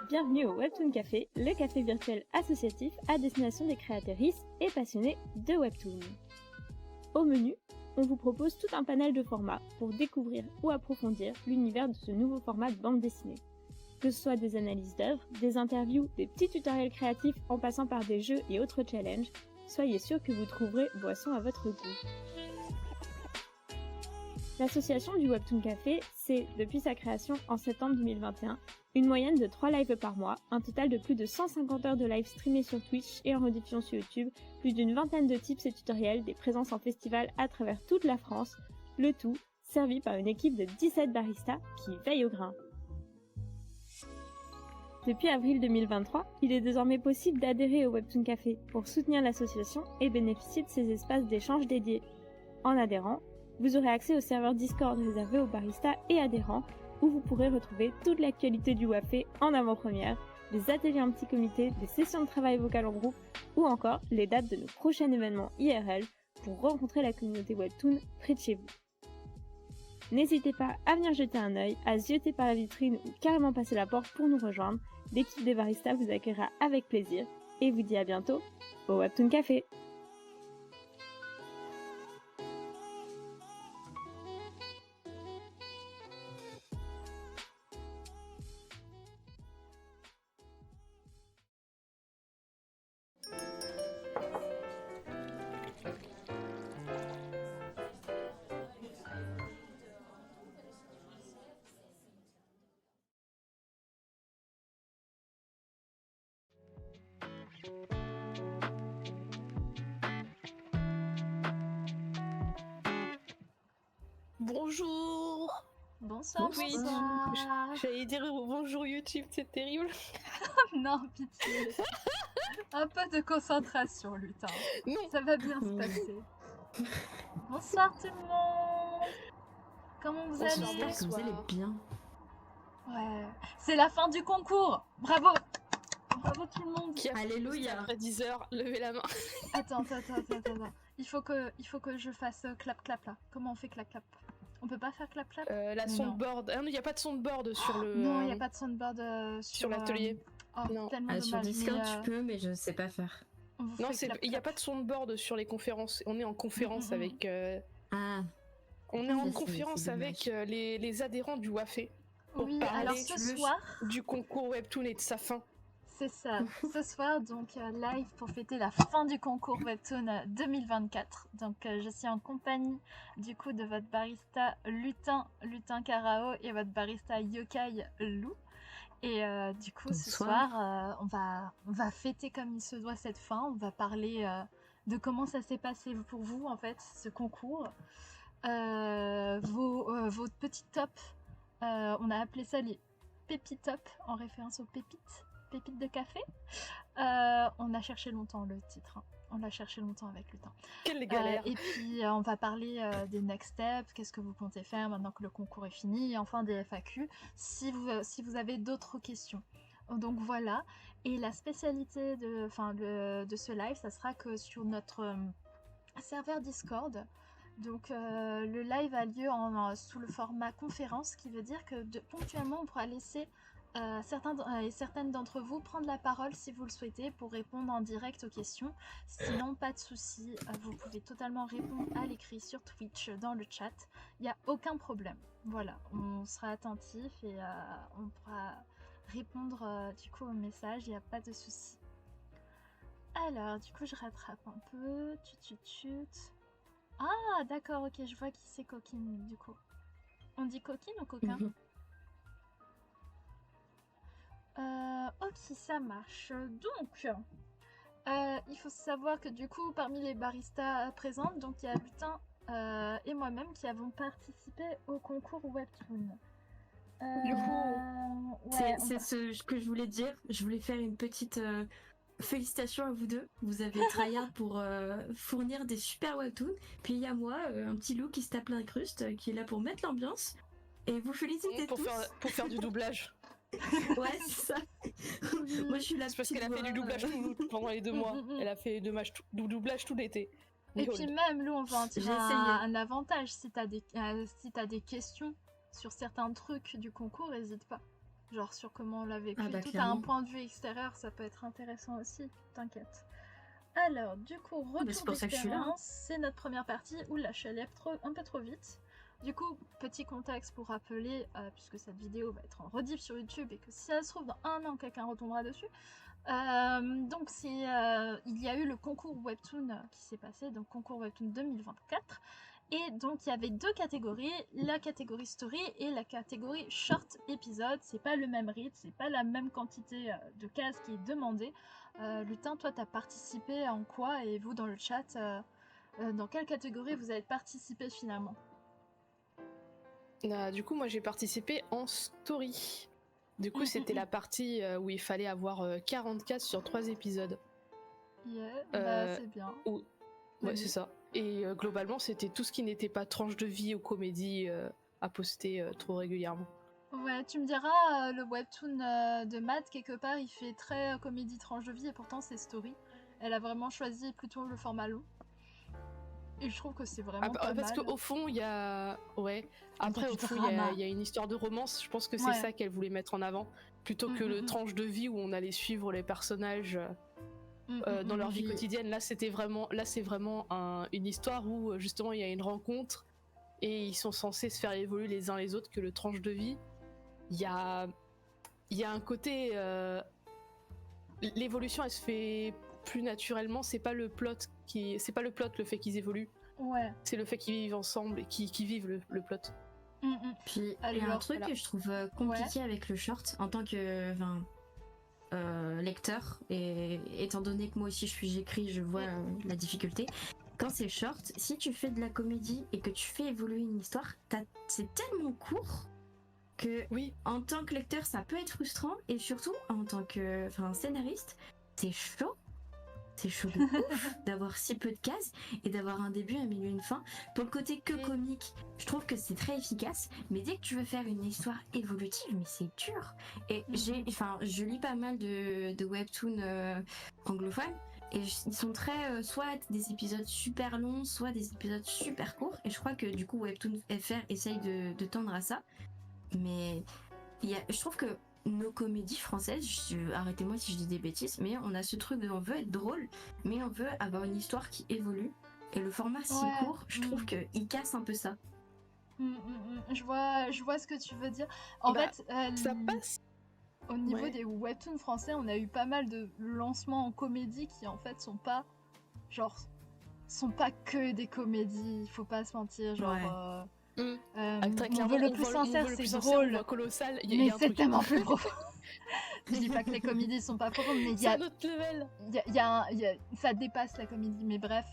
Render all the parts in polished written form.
Bienvenue au Webtoon Café, le café virtuel associatif à destination des créatrices et passionnés de Webtoon. Au menu, on vous propose tout un panel de formats pour découvrir ou approfondir l'univers de ce nouveau format de bande dessinée. Que ce soit des analyses d'œuvres, des interviews, des petits tutoriels créatifs en passant par des jeux et autres challenges, soyez sûr que vous trouverez boisson à votre goût. L'association du Webtoon Café, c'est, depuis sa création en septembre 2021, une moyenne de 3 lives par mois, un total de plus de 150 heures de live streamés sur Twitch et en rediffusion sur YouTube, plus d'une vingtaine de tips et tutoriels, des présences en festival à travers toute la France, le tout servi par une équipe de 17 baristas qui veillent au grain. Depuis avril 2023, il est désormais possible d'adhérer au Webtoon Café pour soutenir l'association et bénéficier de ses espaces d'échange dédiés. En adhérant, vous aurez accès au serveur Discord réservé aux baristas et adhérents, où vous pourrez retrouver toute l'actualité du WAFé en avant-première, des ateliers en petit comité, des sessions de travail vocal en groupe, ou encore les dates de nos prochains événements IRL pour rencontrer la communauté Webtoon près de chez vous. N'hésitez pas à venir jeter un œil, à zioter par la vitrine ou carrément passer la porte pour nous rejoindre. L'équipe des baristas vous accueillera avec plaisir et vous dit à bientôt au Webtoon Café. Bonjour. Bonsoir, Oui, bonsoir. J'allais dire bonjour YouTube, c'est terrible. Non, pitié. Un peu de concentration, Lutin. Non. Ça va bien se passer. Bonsoir tout le monde. Comment vous allez? Bonsoir. Vous allez bien. Ouais. C'est la fin du concours. Bravo. Bravo tout le monde. Qui a Alléluia. après 10 heures, levez la main. Attends. Il faut que je fasse clap clap là. Comment on fait clap clap? On peut pas faire clap clap? La Non. soundboard. Ah non, il n'y a pas de soundboard sur le. Non, il n'y a pas de soundboard sur l'atelier. Oh, Non. tellement dommage. Sur Discord, mais, tu peux, mais je sais pas faire. on vous Non, fait clap, il n'y a clap. pas de soundboard sur les conférences. On est en conférence avec. Ah, On est en c'est conférence dommage. avec les adhérents du WAFé. Pour Oui, parler alors ce soir. Du concours Webtoon et de sa fin. C'est ça. Ce soir, donc live pour fêter la fin du concours Webtoon 2024. Donc je suis en compagnie du coup de votre barista Lutin Carao et votre barista Yokai Lou. Et du coup ce soir, on va fêter comme il se doit cette fin. On va parler de comment ça s'est passé pour vous en fait ce concours. Vos petits tops. On a appelé ça les pépitops en référence aux pépites de café. On a cherché longtemps le titre. On l'a cherché longtemps avec le temps. Quelle galère. Et puis on va parler des next steps, qu'est-ce que vous comptez faire maintenant que le concours est fini, et enfin des FAQ, si vous avez d'autres questions. Donc voilà. Et la spécialité de ce live, ça sera que sur notre serveur Discord. Donc le live a lieu sous le format conférence, ce qui veut dire que ponctuellement on pourra laisser certaines d'entre vous prendre la parole si vous le souhaitez pour répondre en direct aux questions. Sinon, pas de souci, vous pouvez totalement répondre à l'écrit sur Twitch, dans le chat. Il n'y a aucun problème. Voilà, on sera attentif et on pourra répondre du coup aux messages, il n'y a pas de souci. Alors, du coup, je rattrape un peu. Ah, d'accord, ok, je vois qui c'est Coquine, du coup. On dit Coquine ou Coquin? Ok, ça marche. Donc, il faut savoir que du coup, parmi les baristas présentes, donc il y a Lutin et moi-même qui avons participé au concours Webtoon. Du coup, ouais, C'est ce que je voulais dire. Je voulais faire une petite félicitation à vous deux. Vous avez tryhard pour fournir des super webtoons. Puis il y a moi, un petit loup qui se tape l'incruste, qui est là pour mettre l'ambiance. Et vous félicitez pour tous. pour faire du doublage. Ouais, c'est ça. Moi, je suis la C'est parce petite qu'elle a fait du voix, doublage pendant les 2 mois. Elle a fait du doublage tout l'été. Et puis même, Lou, on va en tirer J'ai essayé. un avantage. Si t'as des questions sur certains trucs du concours, n'hésite pas. Genre sur comment on l'a vécu. Ah bah, Tout à un clairement. point de vue extérieur, ça peut être intéressant aussi. T'inquiète. Alors, du coup, bah, c'est retour pour ça que je suis là, hein. d'expérience. C'est notre première partie. Oula, je suis allée un peu trop vite. Du coup, petit contexte pour rappeler, puisque cette vidéo va être en rediff sur YouTube et que si ça se trouve dans 1 an, quelqu'un retombera dessus. Donc il y a eu le concours Webtoon qui s'est passé, donc concours Webtoon 2024. Et donc il y avait 2 catégories, la catégorie story et la catégorie short épisode. C'est pas le même rythme, c'est pas la même quantité de cases qui est demandée. Lutin, toi t'as participé en quoi? Et vous dans le chat, dans quelle catégorie vous avez participé finalement? Du coup, moi j'ai participé en story. Du coup, c'était la partie où il fallait avoir 40 cases sur 3 épisodes. Bah, c'est bien. Ouais, c'est ça. Et globalement, c'était tout ce qui n'était pas tranche de vie ou comédie à poster trop régulièrement. Ouais, tu me diras, le webtoon de Matt, quelque part, il fait très comédie tranche de vie et pourtant c'est story. Elle a vraiment choisi plutôt le format long. Et je trouve que c'est vraiment pas parce mal. qu'au fond, il y a... Ouais. Après, du au fond, drama. il y a une histoire de romance. Je pense que c'est Ouais. ça qu'elle voulait mettre en avant. Plutôt que le tranche de vie où on allait suivre les personnages dans leur vie oui. quotidienne. Là, c'est vraiment une histoire où justement il y a une rencontre et ils sont censés se faire évoluer les uns les autres. Que le tranche de vie, il y a un côté... L'évolution, elle se fait plus naturellement. C'est pas le plot le fait qu'ils évoluent. Ouais. C'est le fait qu'ils vivent ensemble et qu'ils vivent le plot. Puis il y a un Alors, truc voilà. que je trouve compliqué avec le short en tant que lecteur, et étant donné que moi aussi j'écris, je vois la difficulté. Quand c'est short, si tu fais de la comédie et que tu fais évoluer une histoire, c'est tellement court que Oui. en tant que lecteur ça peut être frustrant, et surtout en tant que scénariste, c'est chaud. C'est chaud de ouf d'avoir si peu de cases et d'avoir un début, un milieu, une fin. Pour le côté que comique, je trouve que c'est très efficace, mais dès que tu veux faire une histoire évolutive, mais c'est dur. Et je lis pas mal de webtoons anglophones, et ils sont très soit des épisodes super longs, soit des épisodes super courts, et je crois que du coup Webtoon FR essaye de tendre à ça. Mais je trouve que nos comédies françaises, arrêtez-moi si je dis des bêtises, mais on a ce truc de on veut être drôle, mais on veut avoir une histoire qui évolue. Et le format si court, je trouve qu'il casse un peu ça. Je vois ce que tu veux dire. En fait, ça passe. Au niveau des webtoons français, on a eu pas mal de lancements en comédie qui en fait sont pas que des comédies. Il faut pas se mentir, genre. On veut le plus sincère, c'est drôle. Colossal, mais c'est tellement plus profond. Je dis pas que les comédies sont pas profondes, mais il y a un autre level. Ça dépasse la comédie. Mais bref,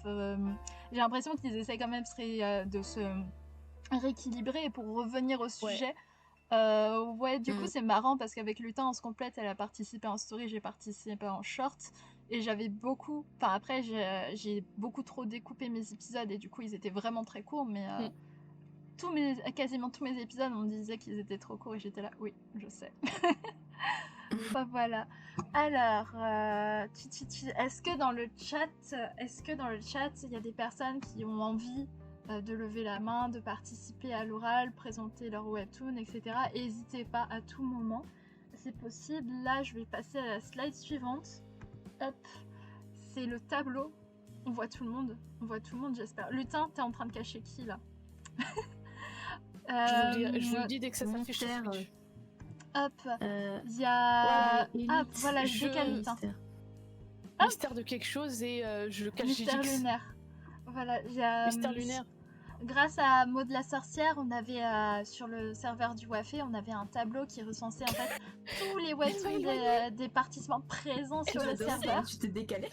j'ai l'impression qu'ils essaient quand même de se rééquilibrer pour revenir au sujet. Du coup c'est marrant parce qu'avec Lutin on se complète, elle a participé en story, j'ai participé en short. Et j'avais beaucoup... Enfin après j'ai beaucoup trop découpé mes épisodes et du coup ils étaient vraiment très courts, mais... quasiment tous mes épisodes, on me disait qu'ils étaient trop courts et j'étais là, oui, je sais. Enfin, voilà. Alors, est-ce que dans le chat, il y a des personnes qui ont envie de lever la main, de participer à l'oral, présenter leur webtoon, etc. N'hésitez pas à tout moment. si possible. Là, je vais passer à la slide suivante. Hop, c'est le tableau. On voit tout le monde, j'espère. Lutin, t'es en train de cacher qui là? Je vous le dis dès que ça s'affiche sur Mystère, Twitch. Hop, Euh, il y a. Élite, Hop, voilà, je je- décale Lutin. Mystère. Mystère de quelque chose et je le cache Mystère GX. lunaire. Voilà, il y a. Mystère lunaire. Grâce à Maud la sorcière, on avait sur le serveur du Wafé, on avait un tableau qui recensait en fait tous les webtoons des participants présents sur le J'adore ça, serveur. tu t'es décalé.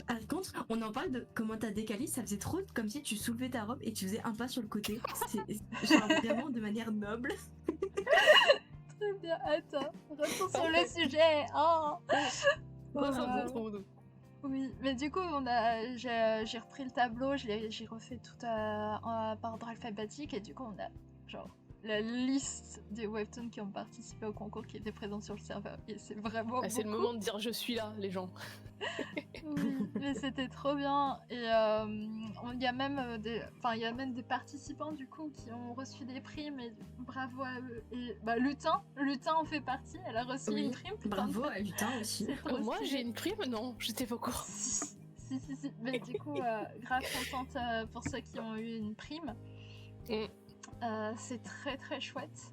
Par contre, on en parle de comment t'as décalé, ça faisait trop comme si tu soulevais ta robe et tu faisais un pas sur le côté. C'est genre vraiment de manière noble. Très bien, attends, retour sur le sujet. Oh. Oui, mais du coup, j'ai repris le tableau, j'ai refait tout par ordre alphabétique et du coup, on a genre la liste des webtoons qui ont participé au concours qui étaient présents sur le serveur. Et c'est vraiment C'est le beaucoup. moment de dire je suis là, les gens. Oui, mais c'était trop bien. Et il y a même des participants du coup qui ont reçu des primes et bravo à eux. Et bah, Lutin en fait partie, elle a reçu Oui, une prime. putain bravo de- à Lutin aussi. C'est trop Moi stylé. j'ai une prime? Non, j'étais pas au courant. Si. Mais du coup, grave contente pour ceux qui ont eu une prime. Mm. C'est très très chouette.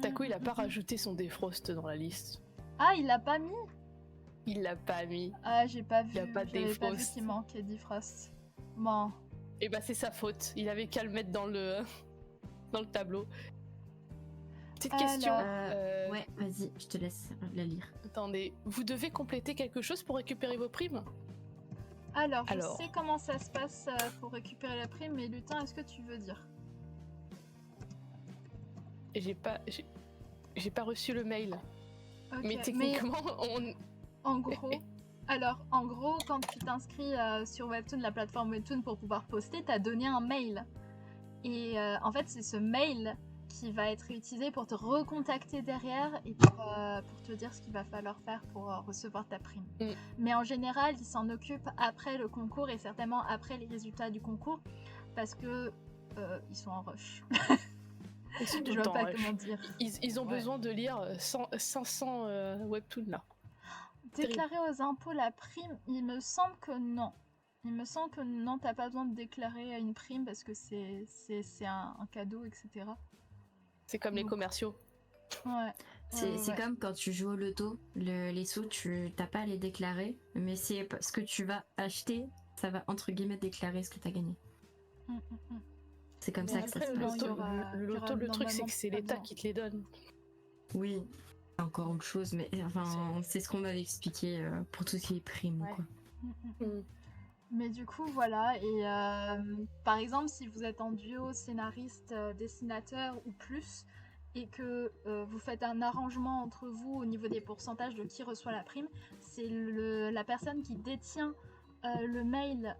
Taco il a pas rajouté son défrost dans la liste. Ah, il l'a pas mis? Il l'a pas mis. Ah, j'ai pas vu. Il y a pas de J'avais pas vu Defrost. qu'il manquait Defrost. Bon. Et bah c'est sa faute. Il avait qu'à le mettre dans le tableau. Petite question. Alors, Ouais, vas-y, je te laisse la lire. Attendez, vous devez compléter quelque chose pour récupérer vos primes? Alors, je Alors. sais comment ça se passe pour récupérer la prime, mais Lutin, est-ce que tu veux dire? J'ai pas reçu le mail. Ok, Mais techniquement, on. en gros, quand tu t'inscris sur Webtoon, la plateforme Webtoon, pour pouvoir poster, t'as donné un mail. Et en fait, c'est ce mail qui va être utilisé pour te recontacter derrière et pour te dire ce qu'il va falloir faire pour recevoir ta prime. Mm. Mais en général, ils s'en occupent après le concours et certainement après les résultats du concours parce que ils sont en rush. Ils sont tout Je le vois temps pas rush. comment dire. Ils ont Ouais. besoin de lire 500 webtoons là. Déclarer aux impôts la prime, il me semble que non. Il me semble que non, t'as pas besoin de déclarer une prime parce que c'est un cadeau, etc. C'est comme les Donc. commerciaux. Ouais. C'est Ouais. comme quand tu joues au loto, les sous, tu t'as pas à les déclarer, mais c'est ce que tu vas acheter, ça va entre guillemets déclarer ce que t'as gagné. C'est comme Mais ça que ça Après, se le non, passe. il y loto, aura- le il y aura loto, le truc, c'est normalement que c'est pas l'État besoin. qui te les donne. Oui, c'est encore autre chose, mais enfin, c'est ce qu'on m'avait expliqué pour tout ce qui est primes, Ouais. quoi. Mais du coup, voilà. Et par exemple, si vous êtes en duo scénariste, dessinateur ou plus, et que vous faites un arrangement entre vous au niveau des pourcentages de qui reçoit la prime, c'est la personne qui détient le mail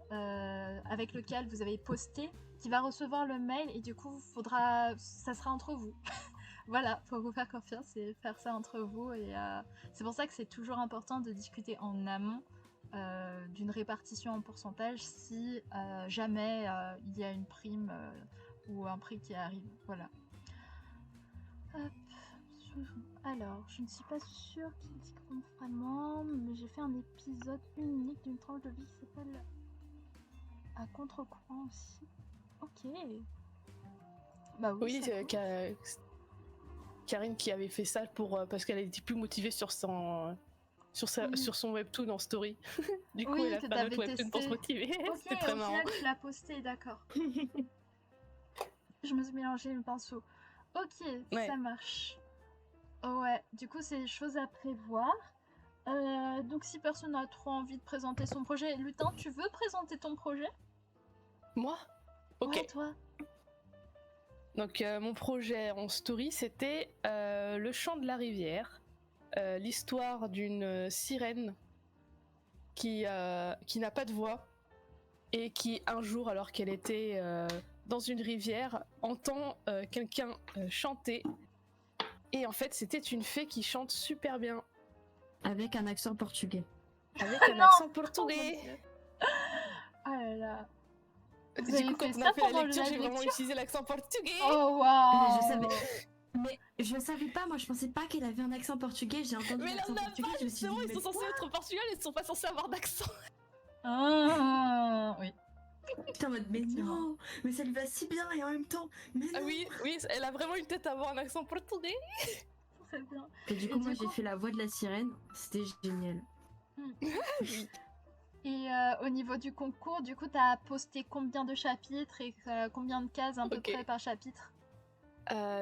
avec lequel vous avez posté qui va recevoir le mail et du coup, ça sera entre vous. Voilà, faut vous faire confiance et faire ça entre vous. Et c'est pour ça que c'est toujours important de discuter en amont d'une répartition en pourcentage si jamais il y a une prime ou un prix qui arrive. Voilà. Hop. Alors, je ne suis pas sûre qu'il dit vraiment, mais j'ai fait un épisode unique d'une tranche de vie qui s'appelle À contre-courant aussi. Ok. Bah oui, Oui, ça c'est compte. Karine qui avait fait ça parce qu'elle était plus motivée sur son webtoon en story. Du coup, Oui, elle a que fait un autre t'avais webtoon pour se testé. motiver. Ok, C'était très au marrant. final, tu l'as posté, d'accord. Je me suis mélangé mes pinceaux. Ok, Ouais. ça marche. Ouais, du coup, c'est des choses à prévoir. Donc, si personne n'a trop envie de présenter son projet, Lutin, tu veux présenter ton projet? Moi? Ok. Ouais, toi. Donc, mon projet en story, c'était Le chant de la rivière. L'histoire d'une sirène qui n'a pas de voix et qui, un jour, alors qu'elle était dans une rivière, entend quelqu'un chanter. Et en fait, c'était une fée qui chante super bien. Avec un accent portugais. Avec un Non. accent Oh, portugais. mon Dieu. Ah là là. Vous Du avez coup, quand fait on ça a fait la pendant lecture, la j'ai vraiment lecture? utilisé l'accent portugais. Oh Mais waouh! je savais pas, moi je pensais pas qu'elle avait un accent portugais, j'ai entendu Mais là, l'accent on n'a portugais, pas, je me suis dit, justement, ils mais sont censés être au Portugal, ils sont pas censés avoir d'accent. Ah, oui, putain, en mode, mais effectivement. non, mais ça lui va si bien et en même temps, mais non. Ah oui, elle a vraiment une tête à avoir un accent portugais. Très bien. Et du Et coup, du moi j'ai coup- fait la voix de la sirène, c'était génial. Et au niveau du concours, du coup, t'as posté combien de chapitres et combien de cases à peu Ok. près par chapitre?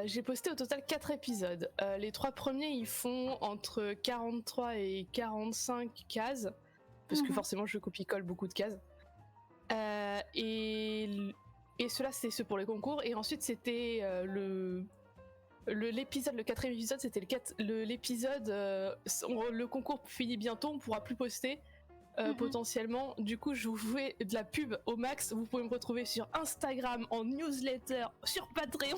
J'ai posté au total 4 épisodes. Les 3 premiers, ils font entre 43 et 45 cases, parce que Mhm. forcément, je copie-colle beaucoup de cases. Et ceux-là, c'est ceux pour les concours. Et ensuite, c'était l'épisode, le 4e épisode, c'était l'épisode. Le concours finit bientôt, on pourra plus poster. Potentiellement, du coup, je vous fais de la pub au max. Vous pouvez me retrouver sur Instagram, en newsletter, sur Patreon,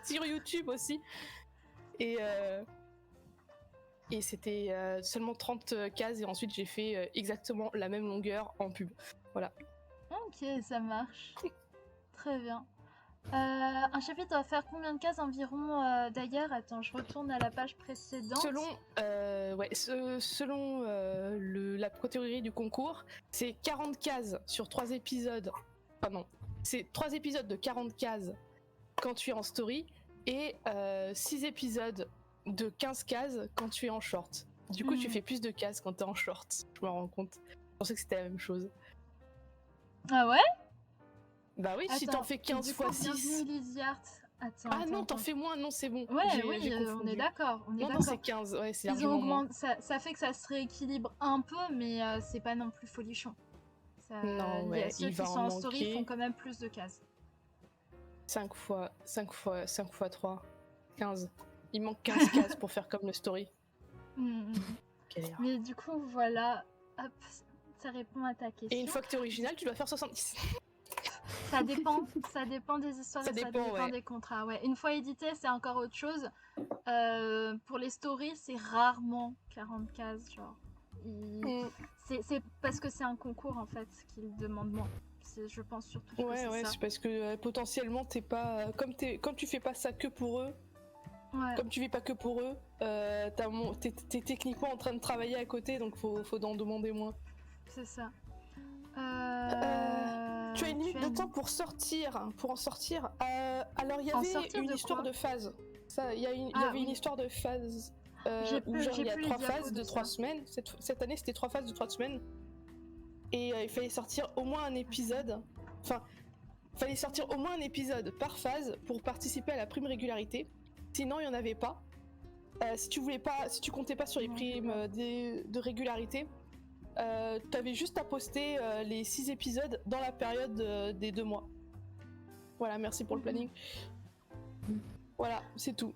sur YouTube aussi. Et c'était seulement 30 cases, et ensuite j'ai fait exactement la même longueur en pub. Voilà. Ok, ça marche. Très bien. Un chapitre doit faire combien de cases environ d'ailleurs? Attends, je retourne à la page précédente. Selon la catégorie du concours, c'est 40 cases sur 3 épisodes. Pardon, c'est 3 épisodes de 40 cases quand tu es en story, et 6 épisodes de 15 cases quand tu es en short. Du coup, tu fais plus de cases quand tu es en short. Je me rends compte. Je pensais que c'était la même chose. Ah ouais? Bah oui, si Attends, t'en fais 15 du coup, fois bienvenue 6. Lysiart. Attends, Ah non, attends. t'en fais moins, non, c'est bon. Ouais, J'ai oui, on confondu. est d'accord. On est Non, d'accord. c'est 15, ouais, c'est Ils largement ont moins. augmenté, ça fait que ça se rééquilibre un peu, mais c'est pas non plus folichon. Non, ouais, ceux il qui va sont en en story manquer. font quand même plus de cases. 5 fois 3, 15. Il manque 15 cases pour faire comme le story. Galère. Mais du coup, voilà. Hop, ça répond à ta question. Et une fois que t'es original, tu dois faire 70. Ça dépend des histoires, Ça et ça dépend, dépend ouais. des contrats. Ouais. Une fois édité, c'est encore autre chose. Pour les stories, c'est rarement 40 cases, genre. C'est parce que c'est un concours en fait qu'ils demandent moins. Je pense surtout que Ouais, c'est ça. c'est parce que potentiellement t'es pas. Comme tu fais pas ça que pour eux, Ouais. comme tu vis pas que pour eux, t'es techniquement en train de travailler à côté, donc faut en demander moins. C'est ça. Tu as une limite de temps pour en sortir. Alors il y En avait sortir une de histoire quoi? de phase. Il y avait oui. une histoire de phase. Où J'ai genre il y a plus les 3 diapos phases de de ça. 3 semaines. Cette année c'était 3 phases de 3 semaines. Et il fallait sortir au moins un épisode. Enfin, fallait sortir au moins un épisode par phase pour participer à la prime régularité. Sinon il n'y en avait pas. Si tu comptais pas sur les primes de régularité, t'avais juste à poster les 6 épisodes dans la période des 2 mois. Voilà, merci pour le planning. Voilà, c'est tout.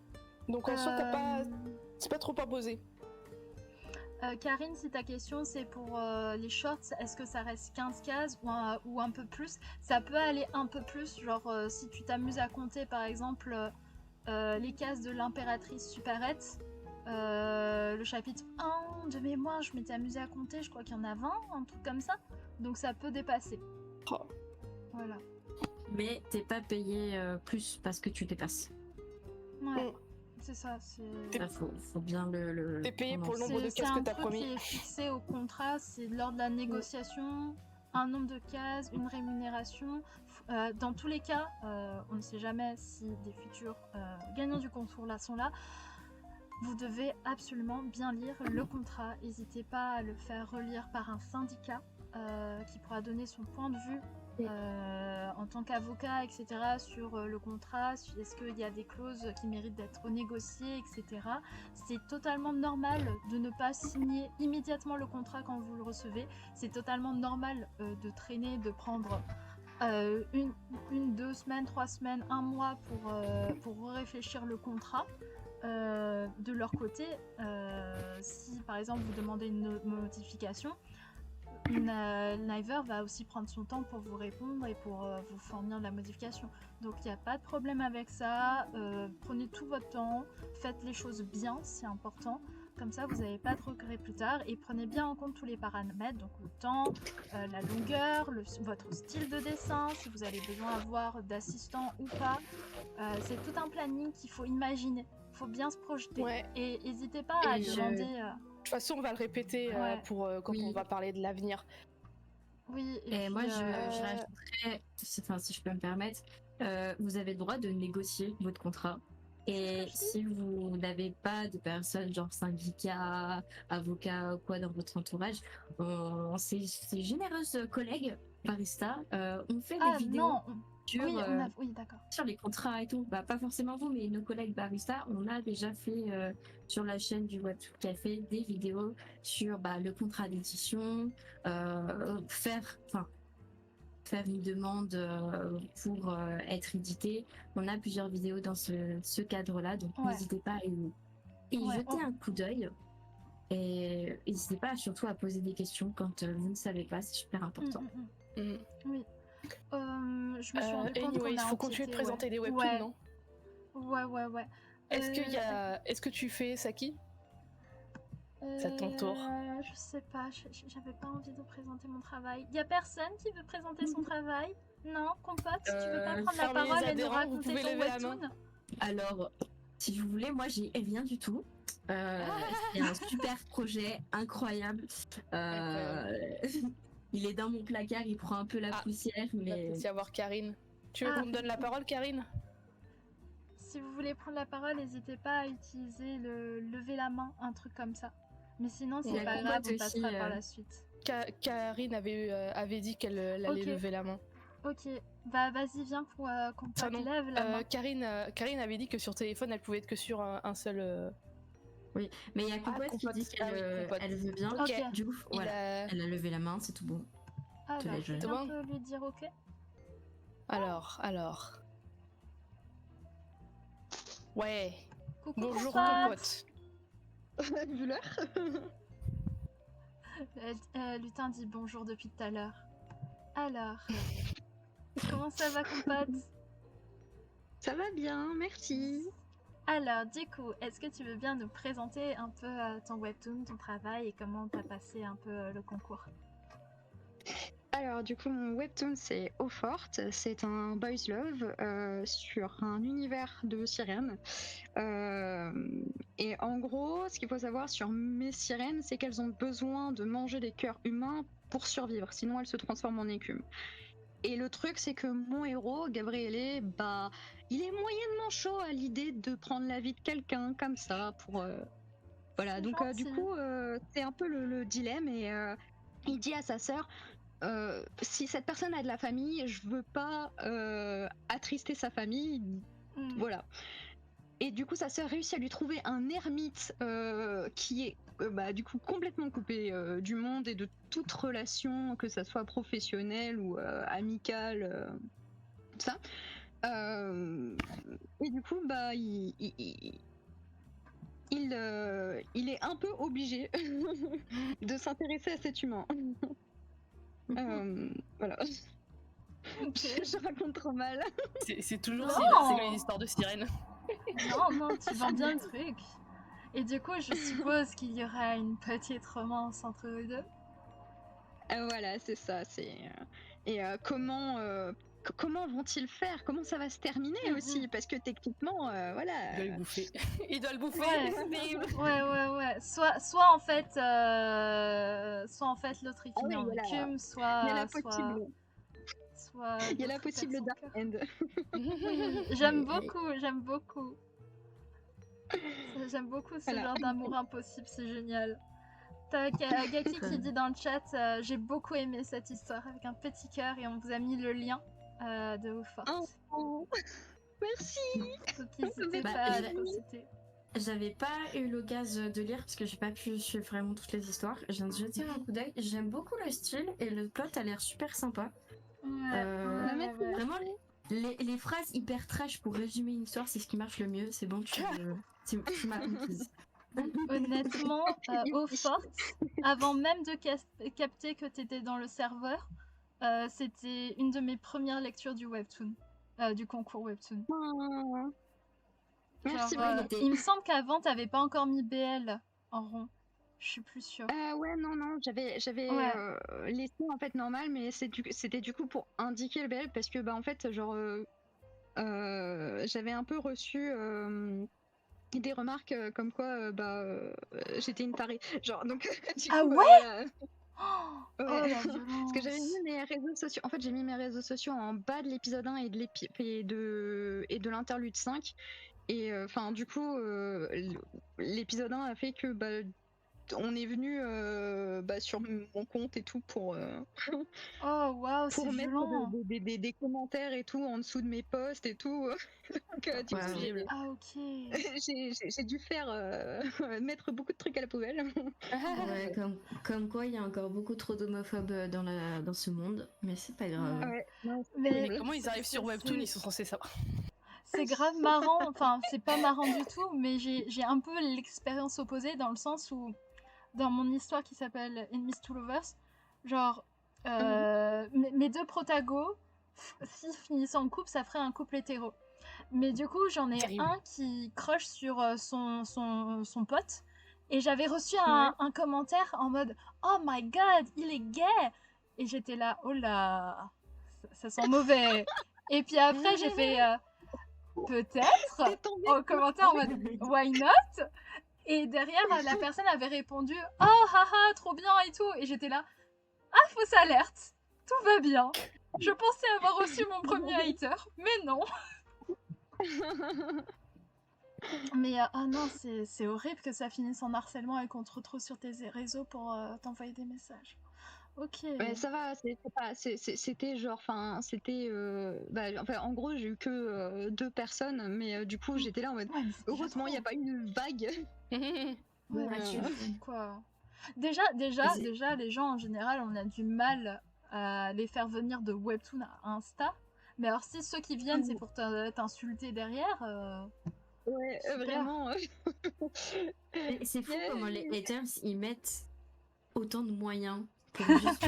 Donc en soi, c'est pas trop imposé. Karine, si ta question c'est pour les shorts, est-ce que ça reste 15 cases ou un peu plus? Ça peut aller un peu plus, genre si tu t'amuses à compter par exemple les cases de l'impératrice Superette, le chapitre 1 de mémoire, je m'étais amusée à compter, je crois qu'il y en a 20, un truc comme ça. Donc ça peut dépasser. Oh. Voilà. Mais t'es pas payé plus parce que tu dépasses. Ouais. C'est ça, Ça, faut bien le T'es payé pour le nombre de c'est cases que t'as un truc promis. qui est fixé au contrat, c'est lors de la négociation, un nombre de cases, une rémunération. Dans tous les cas, on ne sait jamais si des futurs gagnants du concours là sont là. Vous devez absolument bien lire le contrat. N'hésitez pas à le faire relire par un syndicat qui pourra donner son point de vue en tant qu'avocat, etc. sur le contrat. Est-ce qu'il y a des clauses qui méritent d'être négociées, etc. C'est totalement normal de ne pas signer immédiatement le contrat quand vous le recevez. C'est totalement normal de traîner, de prendre une, 2 semaines, 3 semaines, 1 mois pour réfléchir le contrat. De leur côté, si par exemple vous demandez une modification, Niver va aussi prendre son temps pour vous répondre et pour vous fournir de la modification. Donc il n'y a pas de problème avec ça. Prenez tout votre temps, faites les choses bien, c'est important. Comme ça, vous n'avez pas de regrets plus tard. Et prenez bien en compte tous les paramètres, donc le temps, la longueur, votre style de dessin, si vous avez besoin d'avoir d'assistants ou pas. C'est tout un planning qu'il faut imaginer. Il faut bien se projeter. Ouais. Et n'hésitez pas à demander... De toute façon, on va le répéter pour quand Oui. on va parler de l'avenir. Oui, Et puis, moi, je rajouterais, si je peux me permettre, vous avez le droit de négocier votre contrat. Et si vous n'avez pas de personnes genre syndicat, avocat ou quoi dans votre entourage, ces généreuses collègues barista ont fait des vidéos sur, oui, d'accord. sur les contrats et tout. Bah, pas forcément vous, mais nos collègues barista, on a déjà fait sur la chaîne du Webtoon Café des vidéos sur le contrat d'édition, faire une demande pour être édité. On a plusieurs vidéos dans ce cadre-là, donc n'hésitez pas à y jeter un coup d'œil. Et n'hésitez pas surtout à poser des questions quand vous ne savez pas, c'est super important. Oui. Je me suis rendu compte Anyway, il qu'on a faut continuer de présenter des webtoons, Ouais. non? Ouais. Est-ce que tu fais Saki? C'est à ton tour. Je sais pas, j'avais pas envie de présenter mon travail. Y a personne qui veut présenter son travail? Non, compote, tu veux pas prendre la parmi les parole et nous adhérents, vous raconter pouvez ton lever la main. webtoon? Alors, si vous voulez, moi j'ai rien du tout. C'est un super projet, incroyable. Il est dans mon placard, il prend un peu la poussière, On va mais peut-être y avoir Karine. Tu veux qu'on te donne la parole, Karine? Si vous voulez prendre la parole, n'hésitez pas à utiliser le lever la main, un truc comme ça. Mais sinon, c'est Ouais, pas compote grave, on aussi, passera par la suite. Karine avait dit qu'elle allait Ok. lever la main. Ok, bah vas-y, viens pour qu'on Pardon. lève la main. Karine avait dit que sur téléphone, elle pouvait être que sur un seul. oui. Mais il y a Compote qui Compote. dit qu'elle Compote. elle veut bien. Ok. Du coup, Il voilà. a- Elle a levé la main, c'est tout bon. Ah te bah, laisse jouer. quelqu'un Bon. peut lui dire ok. Alors. Ouais. Coucou, Bonjour, compote. Compote. Vu l'heure. Lutin dit bonjour depuis tout à l'heure. Alors, comment ça va, compote? Ça va bien, merci. Alors, du coup, est-ce que tu veux bien nous présenter un peu ton webtoon, ton travail et comment t'as passé un peu le concours? Alors du coup mon webtoon c'est Eau Forte, c'est un boys love sur un univers de sirènes. Et en gros ce qu'il faut savoir sur mes sirènes c'est qu'elles ont besoin de manger des cœurs humains pour survivre, sinon elles se transforment en écume. Et le truc c'est que mon héros, Gabriele, il est moyennement chaud à l'idée de prendre la vie de quelqu'un comme ça pour... Voilà, C'est donc du gentil. coup c'est un peu le dilemme et il dit à sa sœur si cette personne a de la famille, je veux pas attrister sa famille, voilà. Et du coup, sa sœur réussit à lui trouver un ermite qui est du coup complètement coupé du monde et de toute relation, que ça soit professionnelle ou amicale, tout ça. Et du coup, il est un peu obligé de s'intéresser à cet humain. Voilà. Je raconte trop mal. C'est toujours Non. c'est une histoire de sirène. Non, tu vends bien le truc. Et du coup, je suppose qu'il y aura une petite romance entre eux deux. Voilà, c'est ça. Et comment vont-ils faire? Comment ça va se terminer aussi? Parce que techniquement, voilà. Il doit le bouffer. Il doit le bouffer, Ouais. c'est terrible. Ouais. Soit en fait, l'autre il finit oui, en il y a la- écume, soit. Il y a la possible. Soit Il y a la l'autre possible perd son dark cœur. end. Oui, j'aime beaucoup. J'aime beaucoup ce Voilà. genre d'amour impossible, c'est génial. T'as Gaki qui dit dans le chat, j'ai beaucoup aimé cette histoire avec un petit cœur et on vous a mis le lien de Eau Forte. Oh, merci. Donc n'hésitez Bah, pas à j'ai- le consulter. j'avais pas eu l'occasion de lire parce que j'ai pas pu suivre vraiment toutes les histoires. Je viens de jeter un coup d'œil. J'aime beaucoup le style et le plot a l'air super sympa. Ouais. Vraiment, les phrases hyper trash pour résumer une histoire, c'est ce qui marche le mieux. C'est bon, tu m'as comprise. honnêtement, au forte, avant même de capter que t'étais dans le serveur, c'était une de mes premières lectures du webtoon, du concours webtoon. Merci. Genre, il me semble qu'avant t'avais pas encore mis BL en rond. Je suis plus sûre. Ouais, non, j'avais laissé en fait normal, mais c'était du coup pour indiquer le BL parce que bah en fait genre j'avais un peu reçu des remarques comme quoi j'étais une tarée, genre donc du Ah coup, ouais ouais. Oh la Parce violence. que j'avais mis mes réseaux sociaux. En fait, j'ai mis mes réseaux sociaux en bas de l'épisode 1 et de l'interlude 5. Et enfin, du coup, l'épisode 1 a fait que on est venu sur mon compte et tout pour Oh waouh, c'est pour mettre violent. des commentaires et tout en dessous de mes posts et tout. Donc, du coup, Terrible. Ah ok. Ah, j'ai dû faire mettre beaucoup de trucs à la poubelle. Ouais, comme quoi il y a encore beaucoup trop d'homophobes dans ce monde, mais c'est pas grave. Ouais, non, c'est Mais terrible. Comment ils arrivent sur Webtoon, ils sont censés savoir. c'est grave marrant, enfin c'est pas marrant du tout, mais j'ai un peu l'expérience opposée dans le sens où dans mon histoire qui s'appelle Enemies to Lovers, genre mes deux protagos, s'ils finissent en couple, ça ferait un couple hétéro. Mais du coup, j'en ai Terrible. un qui crush sur son pote. Et j'avais reçu un commentaire en mode « Oh my god, il est gay !» Et j'étais là « Oh là, ça sent mauvais !» Et puis après, j'ai fait « Peut-être ?» en commentaire en mode « Why not ?» Et derrière, la personne avait répondu « Oh haha, trop bien et tout !» Et j'étais là « Ah, fausse alerte, tout va bien. Je pensais avoir reçu mon premier hater, mais non. » Mais oh non, c'est horrible que ça finisse en harcèlement et qu'on te retrouve sur tes réseaux pour t'envoyer des messages. Ok. Mais ça va, c'était genre, enfin, c'était, enfin, en gros, j'ai eu que 2 personnes, mais du coup, j'étais là en mode, Ouais, mais c'est déjà heureusement, il n'y a trop. pas eu une vague. Ouais, tu m'étonnes. quoi. Déjà, les gens en général, on a du mal à les faire venir de Webtoon à Insta. Mais alors, si ceux qui viennent, c'est pour t'insulter derrière. Ouais, Super. vraiment. Et c'est fou comment les haters ils mettent autant de moyens pour juste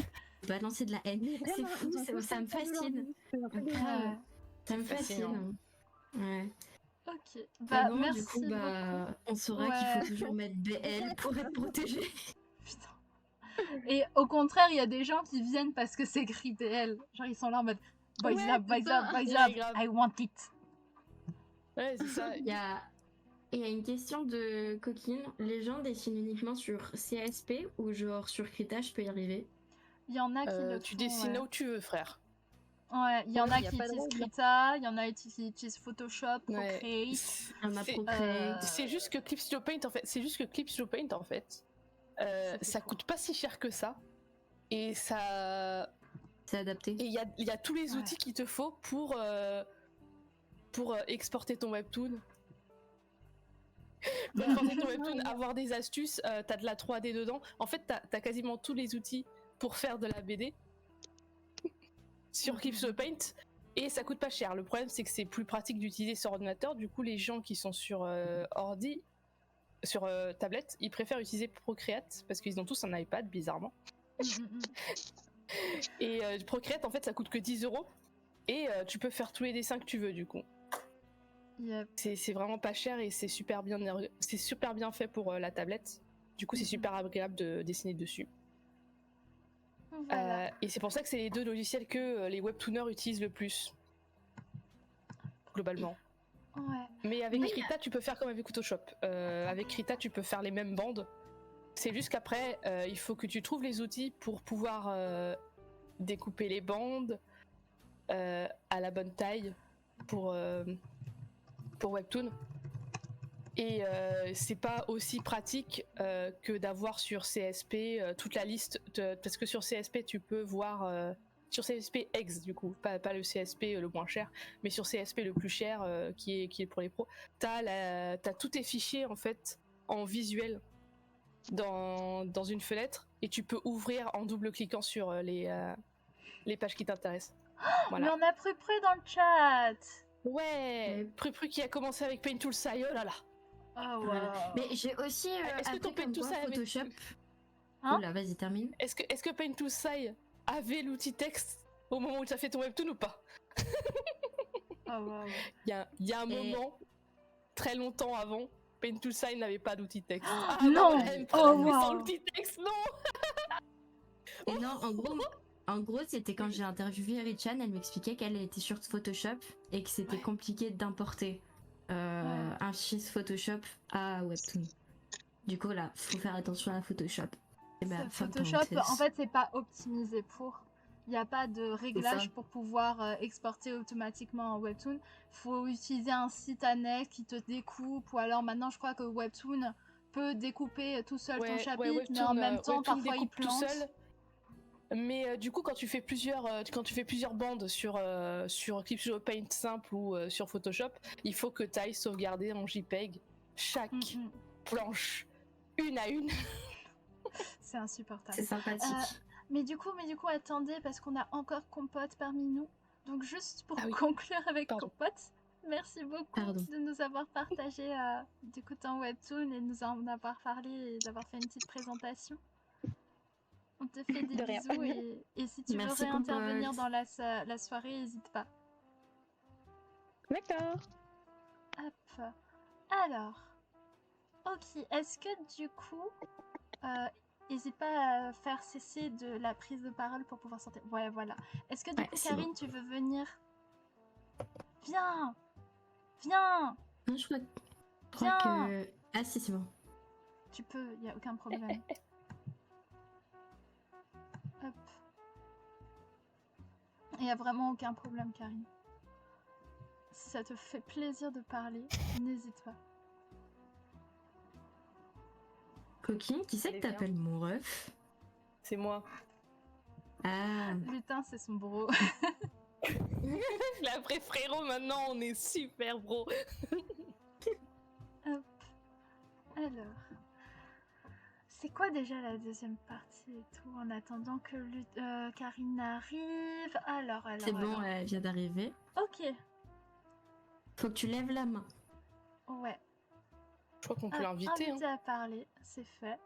balancer de la haine. C'est fou, ça me fascine. Ouais. Ça me fascinant. fascine. Ouais. Ok. Bah, Bah, bon, merci du coup, beaucoup. on saura Ouais. qu'il faut toujours mettre BL pour être protégé. Putain. Et au contraire, il y a des gens qui viennent parce que c'est écrit BL. Genre, ils sont là en mode Boys Ouais, Lab, Boys c'est Lab, ça. Boys Ouais, Lab, grave. I want it. Ouais, c'est ça. Il y a une question de Coquine. Les gens dessinent uniquement sur CSP ou genre sur Krita, je peux y arriver? Il y en a qui le Tu font, dessines ouais. là où tu veux, frère. Ouais, il y en Ouais, a y a qui pas de utilisent règle. Krita, il y en a qui utilisent Photoshop, Ouais. Procreate. On a C'est- Procreate. C'est juste que Clip Studio Paint, en fait, fait ça fou. coûte pas si cher que ça. Et ça. C'est adapté. Et il y a tous les outils qu'il te faut pour exporter ton webtoon. Pour exporter ton webtoon, avoir des astuces, t'as de la 3D dedans. En fait, t'as quasiment tous les outils pour faire de la BD sur Clip Studio Paint. Et ça coûte pas cher. Le problème, c'est que c'est plus pratique d'utiliser sur ordinateur. Du coup, les gens qui sont sur ordi, sur tablette, ils préfèrent utiliser Procreate parce qu'ils ont tous un iPad, bizarrement. Et Procreate, en fait, ça coûte que 10€. Et tu peux faire tous les dessins que tu veux, du coup. Yep. C'est vraiment pas cher et c'est super bien fait pour la tablette. Du coup, c'est super agréable de dessiner dessus. Voilà. Et c'est pour ça que c'est les 2 logiciels que les webtooners utilisent le plus. Globalement. Ouais. Mais avec Mais- Krita, tu peux faire comme avec Photoshop. Avec Krita, tu peux faire les mêmes bandes. C'est juste qu'après, il faut que tu trouves les outils pour pouvoir découper les bandes à la bonne taille pour Webtoon. Et c'est pas aussi pratique que d'avoir sur CSP toute la liste, parce que sur CSP, tu peux voir... sur CSP X, du coup, pas le CSP le moins cher, mais sur CSP le plus cher, qui est pour les pros, t'as tous tes fichiers, en fait, en visuel dans une fenêtre, et tu peux ouvrir en double-cliquant sur les pages qui t'intéressent. Voilà. Mais on a Prupru dans le chat. Ouais, Prupru qui a commencé avec Paint Tool Sai, oh là là. Oh, Voilà. wow. Mais j'ai aussi Est-ce que appris ton Paint comme to quoi Sai avait- Photoshop. Hein Oula, vas-y, termine. Est-ce que Paint to Sai avait l'outil texte au moment où tu as fait ton webtoon ou pas? Oh, wow. Il y a un Et- moment, très longtemps avant, Paint to Sai n'avait pas d'outil texte. non. elle aime pas Oh, la vie sans wow. outil texte, non. Et non, en gros, c'était quand j'ai interviewé Richan, elle m'expliquait qu'elle était sur Photoshop et que c'était compliqué d'importer un fichier Photoshop à Webtoon. Du coup, là, faut faire attention à Photoshop. Et ben, fin de Photoshop, parenthèse. en fait, c'est pas optimisé pour. Il n'y a pas de réglage ça. pour pouvoir exporter automatiquement en Webtoon. Faut utiliser un site annexe qui te découpe, ou alors maintenant, je crois que Webtoon peut découper tout seul ton chapitre, mais en même temps, Webtoon parfois il découpe tout plante. seul. Mais du coup, quand tu fais plusieurs bandes sur Clipshow Paint simple ou sur Photoshop, il faut que tu ailles sauvegarder en JPEG chaque planche, une à une. C'est insupportable. C'est sympathique. Mais du coup, attendez, parce qu'on a encore Compote parmi nous. Donc juste pour Ah oui. conclure avec Pardon. Compote, merci beaucoup Pardon. de nous avoir partagé du coup ton webtoon et de nous en avoir parlé et d'avoir fait une petite présentation. On te fait des De rien. bisous et si tu Merci, veux réintervenir Compote. dans la soirée, n'hésite pas. D'accord. Hop. Alors, ok, est-ce que du coup, n'hésite pas à faire cesser de la prise de parole pour pouvoir sortir. Ouais, voilà. Est-ce que du Ouais, coup, c'est Karine, tu veux venir? Viens! Viens! Non, je crois Viens. que... Ah si, c'est bon. Tu peux, il n'y a aucun problème. Hop. Il n'y a vraiment aucun problème, Karine. Si ça te fait plaisir de parler, n'hésite pas. Coquine, qui c'est Allez, que t'appelles mon ref? C'est moi. Ah, Lutin, c'est son bro. Là, après frérot, maintenant on est super bro. Hop. Alors. C'est quoi déjà la deuxième partie et tout en attendant que Karine arrive? Alors. c'est bon, elle vient d'arriver. Ok. Faut que tu lèves la main. Ouais. Je crois qu'on peut l'inviter. Invité à parler, c'est fait.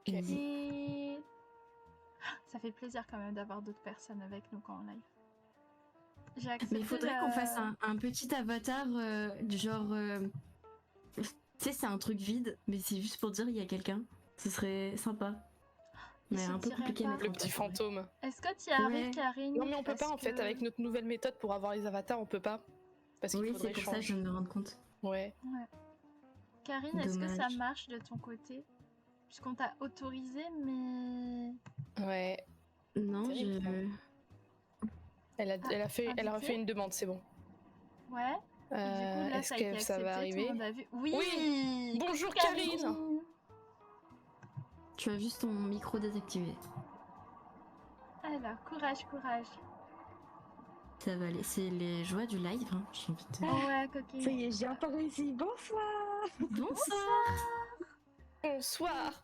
Ok. Et ça fait plaisir quand même d'avoir d'autres personnes avec nous quand on live. J'ai accepté. Mais il faudrait qu'on fasse un petit avatar du genre... Tu sais, c'est un truc vide, mais c'est juste pour dire il y a quelqu'un. Ce serait sympa. Il Mais se un peu dirait compliqué à pas. mettre Le en petit place, en vrai. fantôme. Est-ce que tu y arrives, Ouais. Karine? Non mais on peut pas Parce en fait, que- avec notre nouvelle méthode pour avoir les avatars, on peut pas. Parce qu'il Oui, faudrait c'est pour ça que je changer. viens de me rendre compte. Ouais. Ouais. Karine, est-ce que ça Dommage. marche de ton côté? Puisqu'on t'a autorisé, mais. Ouais. Non, Terrible. Elle a refait invité une demande, c'est bon. Ouais. Et du coup, là, Est-ce ça a été que ça va accepté, tout le arriver? monde a vu. Oui, Oui. coucou, Bonjour, Karine. Tu as juste ton micro désactivé. Alors, courage. Ça va aller. C'est les joies du live, hein. J'ai envie de... Ouais, coquine. Ça y est, j'ai encore réussi. Bonsoir. Bonsoir. Bonsoir.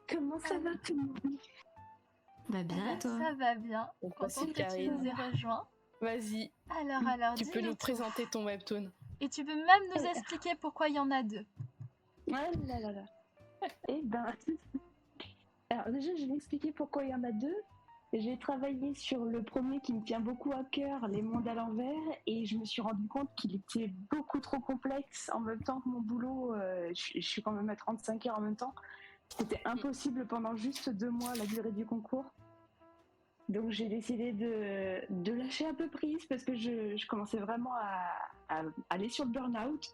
Comment ça va tout le monde? Bah bien, toi. Ça va bien. Donc, Content voici que tu Karine. nous aies rejoints. Vas-y, Alors, tu peux dis-nous nous tout. présenter ton webtoon. Et tu peux même nous expliquer pourquoi il y en a deux. Ah là là là. Eh ben. Alors, déjà, je vais expliquer pourquoi il y en a deux. J'ai travaillé sur le premier qui me tient beaucoup à cœur, Les mondes à l'envers, et je me suis rendu compte qu'il était beaucoup trop complexe en même temps que mon boulot. Je suis quand même à 35 heures en même temps. C'était impossible pendant juste 2 mois la durée du concours. Donc j'ai décidé de lâcher un peu prise parce que je commençais vraiment à aller sur le burn-out.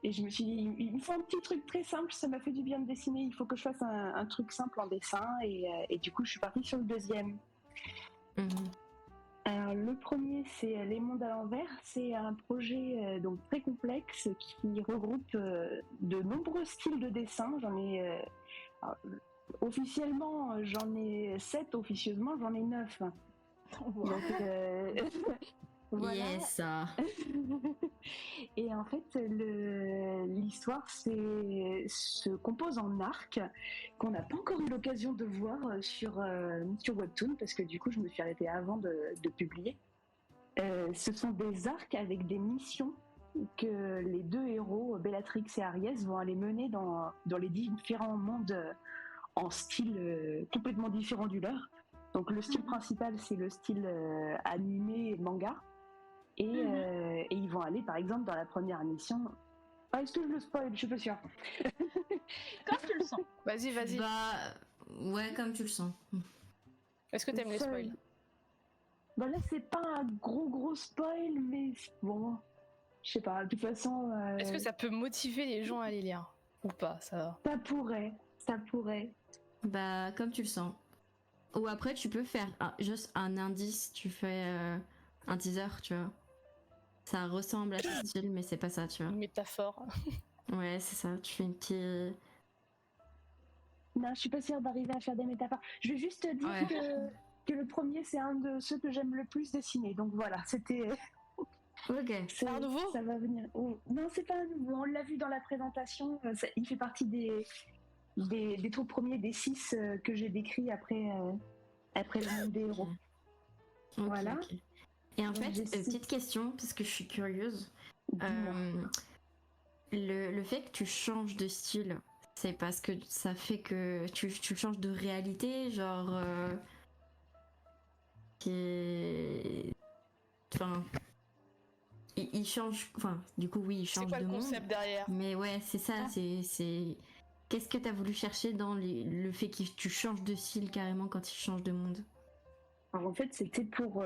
Et je me suis dit, il me faut un petit truc très simple, ça m'a fait du bien de dessiner, il faut que je fasse un truc simple en dessin. Et du coup, je suis partie sur le deuxième. Mhm. Alors, le premier, c'est Les mondes à l'envers. C'est un projet donc très complexe qui regroupe de nombreux styles de dessin. Officiellement, j'en ai 7, officieusement, j'en ai 9. Wow. Donc, voilà. Yes. Et en fait, l'histoire se compose en arcs qu'on n'a pas encore eu l'occasion de voir sur Webtoon, parce que du coup, je me suis arrêtée avant de publier. Ce sont des arcs avec des missions que les deux héros, Bellatrix et Aries, vont aller mener dans les différents mondes en style complètement différent du leur. Donc le style principal, c'est le style animé et manga. Et ils vont aller, par exemple, dans la première mission... Ah, est-ce que je le spoil? Je suis pas sûre. Comme tu le sens. Vas-y. Bah, ouais, comme tu le sens. Est-ce que t'aimes les spoils? Bah là, c'est pas un gros spoil, mais bon, je sais pas, de toute façon... Est-ce que ça peut motiver les gens à les lire? Ou pas, ça va? Ça pourrait. Bah, comme tu le sens. Ou après, tu peux faire juste un indice, tu fais un teaser, tu vois. Ça ressemble à ce style, mais c'est pas ça, tu vois. Une métaphore. Ouais, c'est ça, tu fais une petite... Non, je suis pas sûre d'arriver à faire des métaphores. Je vais juste te dire que le premier, c'est un de ceux que j'aime le plus dessiner. Donc voilà, c'était... Ok. C'est un nouveau? Ça va venir. Oh, non, c'est pas un nouveau. On l'a vu dans la présentation. Il fait partie des tout premiers, des 6 que j'ai décrits après le monde des héros. Ok, Voilà. ok. Et en Donc, fait, petite question, parce que je suis curieuse. Le fait que tu changes de style, c'est parce que ça fait que tu changes de réalité, genre... Enfin... Il change... Enfin, du coup, oui, il change de monde. C'est quoi le concept derrière? Mais ouais, c'est ça, c'est... Qu'est-ce que t'as voulu chercher dans le fait que tu changes de style carrément quand il change de monde? Alors en fait, c'était pour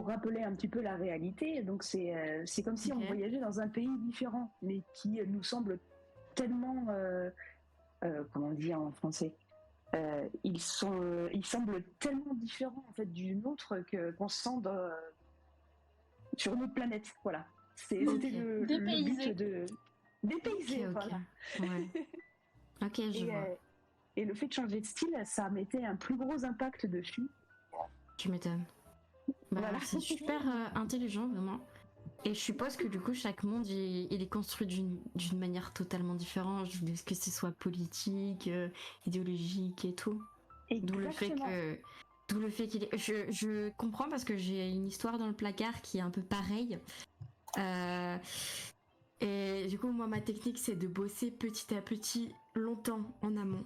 rappeler un petit peu la réalité. Donc c'est comme si on voyageait dans un pays différent, mais qui nous semble tellement... comment dire en français? Ils semblent tellement différents en fait du nôtre qu'on se sent sur une autre planète. Voilà. C'était le but de dépayser. Ok. Voilà. Ouais. Ok, je vois. Et le fait de changer de style, ça mettait un plus gros impact dessus. Tu m'étonnes. Bah, Voilà. c'est super intelligent, vraiment. Et je suppose que du coup, chaque monde, il est construit d'une manière totalement différente, que ce soit politique, idéologique et tout. D'où le fait qu'il est... Je comprends parce que j'ai une histoire dans le placard qui est un peu pareille. Et du coup, moi, ma technique, c'est de bosser petit à petit, longtemps en amont,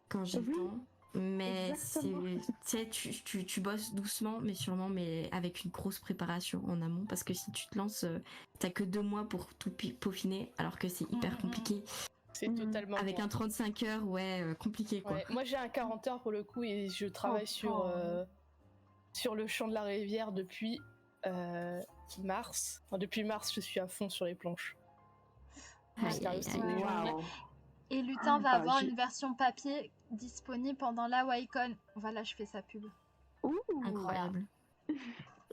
quand j'ai le temps. Mais tu bosses doucement, mais sûrement, mais avec une grosse préparation en amont, parce que si tu te lances, t'as que 2 mois pour tout peaufiner, alors que c'est hyper compliqué. C'est totalement avec un 35 heures, compliqué quoi. Ouais. Moi j'ai un 40 heures pour le coup et je travaille sur le champ de la rivière depuis mars. Enfin, depuis mars, je suis à fond sur les planches. Et Lutin va avoir une version papier disponible pendant la WiCon. Voilà, je fais sa pub. Incroyable.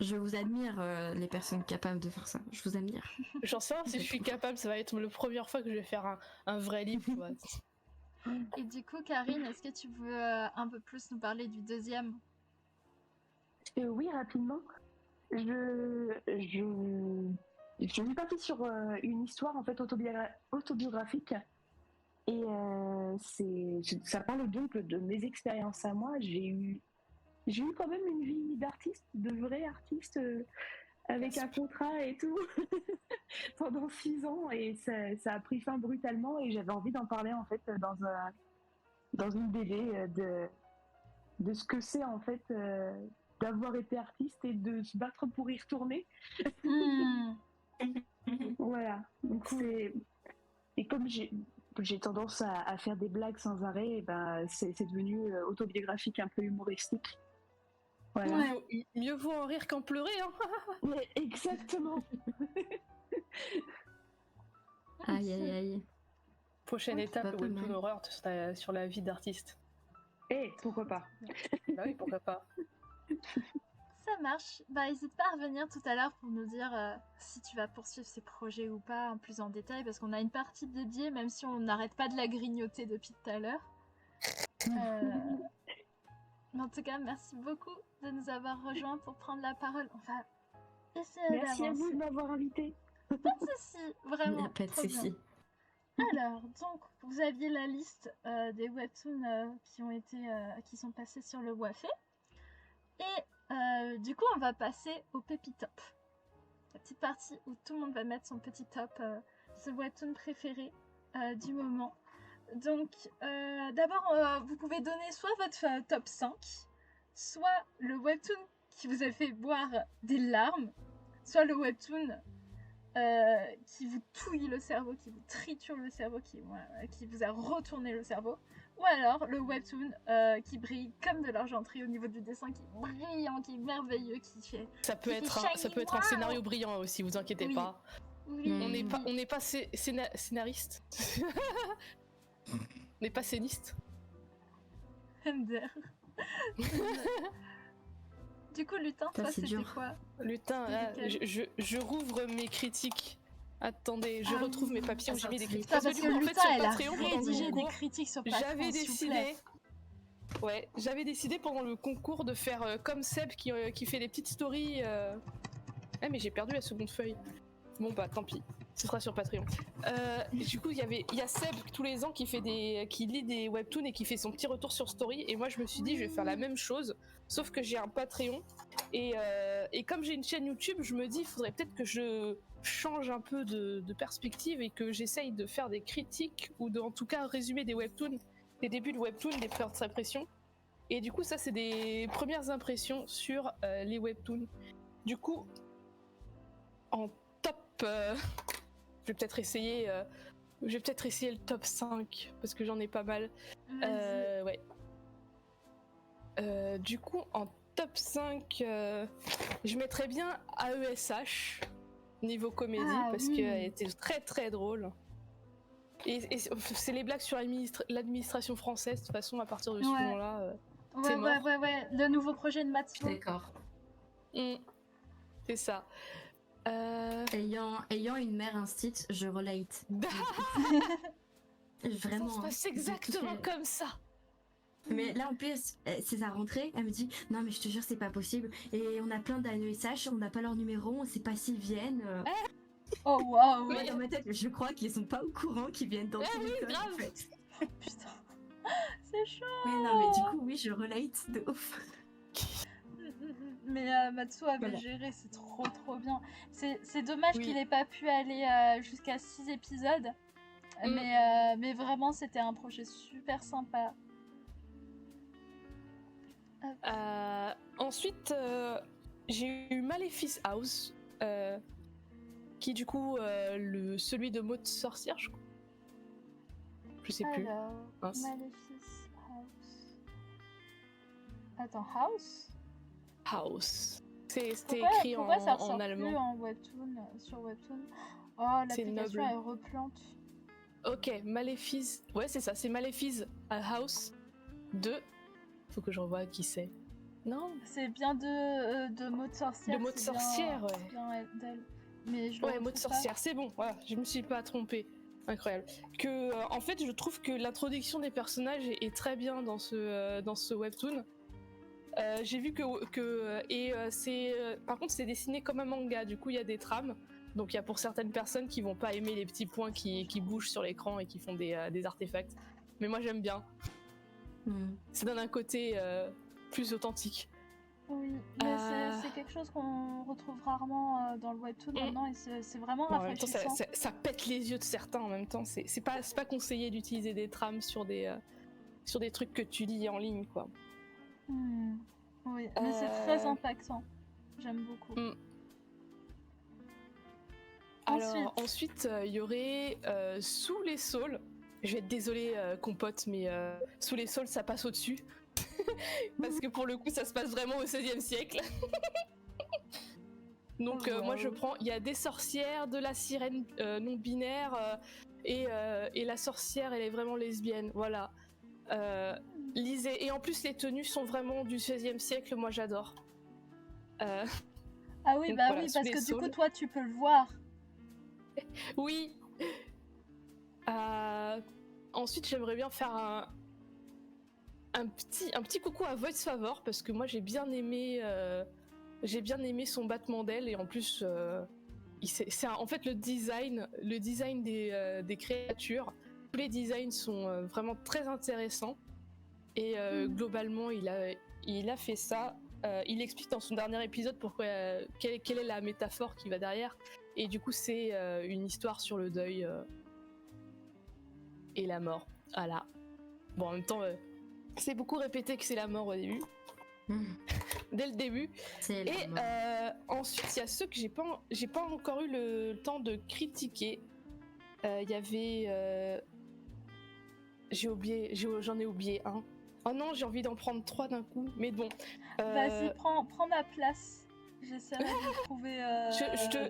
Je vous admire, les personnes capables de faire ça. Je vous admire. J'en sais pas si je suis capable, ça va être la première fois que je vais faire un vrai livre. Et du coup, Karine, est-ce que tu veux un peu plus nous parler du deuxième? Oui, rapidement. Je suis partie sur une histoire en fait autobiographique et ça parle donc de mes expériences à moi. J'ai eu quand même une vie d'artiste, de vrai artiste, avec un contrat et tout pendant 6 ans et ça a pris fin brutalement et j'avais envie d'en parler en fait dans une BD de ce que c'est en fait d'avoir été artiste et de se battre pour y retourner. Voilà. Donc et comme j'ai tendance à faire des blagues sans arrêt, et ben c'est devenu autobiographique, un peu humoristique. Voilà. Ouais, mieux vaut en rire qu'en pleurer, hein. Ouais, exactement. Aïe. Prochaine étape, le webtoon horreur sur la vie d'artiste. Pourquoi pas. Bah oui, pourquoi pas. Ça marche. Bah, n'hésite pas à revenir tout à l'heure pour nous dire si tu vas poursuivre ces projets ou pas en plus en détail, parce qu'on a une partie dédiée, même si on n'arrête pas de la grignoter depuis tout à l'heure. Mais en tout cas, merci beaucoup de nous avoir rejoints pour prendre la parole. On va essayer d'avancer. Merci à vous de m'avoir invité. Pas de soucis, vraiment. Pas de soucis. Alors, donc, vous aviez la liste des webtoons qui sont passés sur le Wafé. Et du coup, on va passer au Pépitop. la petite partie où tout le monde va mettre son petit top, ce webtoon préféré du moment. Donc, d'abord, vous pouvez donner soit votre top 5, soit le webtoon qui vous a fait boire des larmes, soit le webtoon qui vous touille le cerveau, qui vous triture le cerveau, qui vous a retourné le cerveau, ou alors le webtoon qui brille comme de l'argenterie au niveau du dessin, qui est brillant, qui est merveilleux, qui fait... Ça peut être un scénario brillant aussi, vous inquiétez Oui. pas. Oui, On n'est pas scénariste. On n'est pas scéniste. Ender. Du coup, Lutin, Ça, toi, c'est c'était dur. quoi? Lutin, là, Lequel je rouvre mes critiques. Attendez, je retrouve mes papiers où j'ai mis des critiques. Putain, parce du que coup, en fait, Lutin, sur elle a Patreon, pendant le rédigé des concours, critiques sur Patreon, j'avais s'il vous plaît. décidé... Ouais, j'avais décidé pendant le concours de faire comme Seb qui fait des petites stories. Ah, mais j'ai perdu la seconde feuille. Bon bah tant pis, ce sera sur Patreon. Du coup, il y a Seb tous les ans qui lit des webtoons et qui fait son petit retour sur Story. Et moi, je me suis dit, je vais faire la même chose, sauf que j'ai un Patreon. Et comme j'ai une chaîne YouTube, je me dis, il faudrait peut-être que je change un peu de perspective et que j'essaye de faire des critiques ou en tout cas résumer des webtoons, des débuts de webtoons, des premières impressions. Et du coup, ça, c'est des premières impressions sur les webtoons. Du coup, en top, je vais peut-être essayer le top 5 parce que j'en ai pas mal. Ouais. Du coup, en top 5, je mettrais bien AESH niveau comédie parce qu'elle était très très drôle. Et c'est les blagues sur l'administration française, de toute façon, à partir de ce moment-là, c'est mort. Ouais, le nouveau projet de Matsuo. D'accord. C'est ça. Ayant une mère instite, je relate. Vraiment. Ça se passe exactement comme ça. Mais là en plus, c'est sa rentrée, elle me dit non mais je te jure c'est pas possible et on a plein d'AESH, on n'a pas leur numéro, on sait pas s'ils viennent. Oh waouh. Moi dans ma tête, je crois qu'ils sont pas au courant qu'ils viennent dans tous les codes, grave. en fait. Putain, c'est chaud. Mais non mais du coup oui je relate de ouf. Mais Matsuo avait géré, c'est trop bien. C'est dommage qu'il ait pas pu aller jusqu'à 6 épisodes. Mais vraiment c'était un projet super sympa. Ensuite, j'ai eu Malefice House, qui du coup, celui de Maud Sorcière, je crois. Je sais plus. Alors, Malefice House. Attends, House? House. C'était Pourquoi écrit ça ressort en allemand. Plus en webtoon, sur webtoon. Oh, l'application elle replante. Ok, Malefice. Ouais, c'est ça, c'est Malefice House 2. Faut que je revoie qui c'est. Non. C'est bien de Maud Sorcière. De Maud Sorcière, ouais. C'est bien d'elle. Mais je Maud Sorcière, c'est bon. Voilà, je me suis pas trompée. Incroyable. En fait, je trouve que l'introduction des personnages est très bien dans ce webtoon. J'ai vu par contre, c'est dessiné comme un manga. Du coup, il y a des trames. Donc, il y a pour certaines personnes qui vont pas aimer les petits points qui bougent sur l'écran et qui font des artefacts. Mais moi, j'aime bien. Ça donne un côté plus authentique. Oui, mais c'est quelque chose qu'on retrouve rarement dans le webtoon maintenant et c'est vraiment rafraîchissant. En même temps, ça pète les yeux de certains en même temps. C'est pas conseillé d'utiliser des trames sur des trucs que tu lis en ligne, quoi. Oui, mais c'est très impactant. J'aime beaucoup. Alors ensuite, il y aurait Sous les saules. Je vais être désolée, compote, mais Sous les saules, ça passe au-dessus. Parce que pour le coup, ça se passe vraiment au XVIe siècle. Donc moi, je prends... Il y a des sorcières, de la sirène non-binaire, et la sorcière, elle est vraiment lesbienne. Voilà. Lisez. Et en plus, les tenues sont vraiment du XVIe siècle. Moi, j'adore. Ah oui, donc, bah voilà, oui, parce que saules. du coup, toi, tu peux le voir. Oui. Ensuite, j'aimerais bien faire un petit coucou à Voice Favor parce que moi j'ai bien aimé son battement d'aile et en plus en fait le design des créatures, tous les designs sont vraiment très intéressants et globalement il a fait ça il explique dans son dernier épisode pourquoi quelle est la métaphore qui va derrière. Et du coup, c'est une histoire sur le deuil et la mort. Voilà. Bon, en même temps, c'est beaucoup répété que c'est la mort au début. Dès le début. Et ensuite, il y a ceux que j'ai pas encore eu le temps de critiquer. Il y avait... j'en ai oublié un. Oh non, j'ai envie d'en prendre 3 d'un coup, mais bon. Vas-y, prends ma place. J'essaierai de trouver.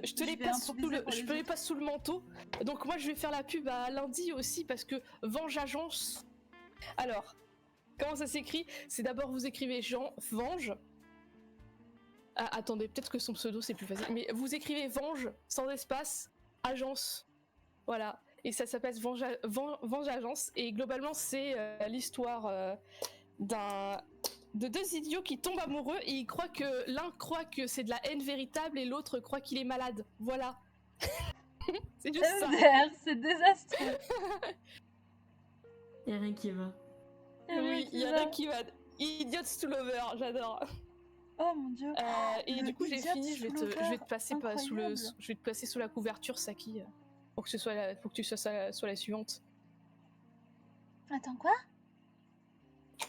Je te les passe sous le manteau. Donc moi, je vais faire la pub à lundi aussi parce que Venge Agence. Alors, comment ça s'écrit? C'est d'abord vous écrivez Venge. Ah, attendez, peut-être que son pseudo c'est plus facile. Mais vous écrivez Venge sans espace Agence. Voilà. Et ça s'appelle Venge Agence. Et globalement, c'est l'histoire de 2 idiots qui tombent amoureux et ils croient que l'un croit que c'est de la haine véritable et l'autre croit qu'il est malade. Voilà. C'est juste ça. MDR, c'est désastreux. Y'a rien qui va. Oui, il y a rien qui va. Idiots to lover, j'adore. Oh mon dieu. Et du coup, j'ai fini. Je vais te passer je vais te passer sous la couverture, Saki, pour que tu sois la suivante. Attends, quoi?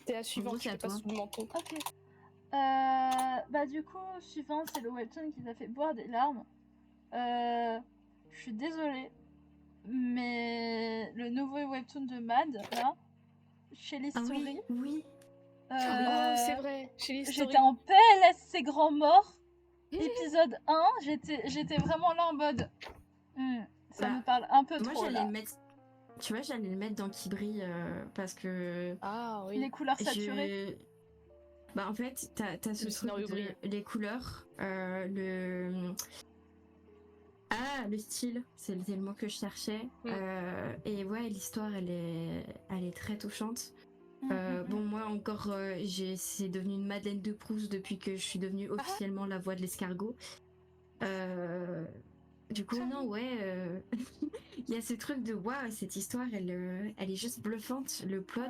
T'es la suivante, je te passe sous le manteau. Ok. Bah du coup, suivant, c'est le webtoon qui t'a fait boire des larmes. Je suis désolée, mais le nouveau webtoon de Mad, là, chez les Story. Oui. Oh, c'est vrai, chez les Story. J'étais en PLS, c'est grand mort. Épisode 1, j'étais vraiment là en mode... ça me parle un peu trop, là. Tu vois, j'allais le mettre dans qui brille parce que... Ah oui. Les couleurs saturées. Bah en fait, t'as ce truc de les couleurs, le style, c'est le mot que je cherchais. Et ouais, l'histoire, elle est très touchante. Bon, moi encore, c'est devenu une Madeleine de Proust depuis que je suis devenue officiellement la voix de l'escargot. Du coup, non, ouais, il y a ce truc de waouh, cette histoire, elle est juste bluffante. Le plot,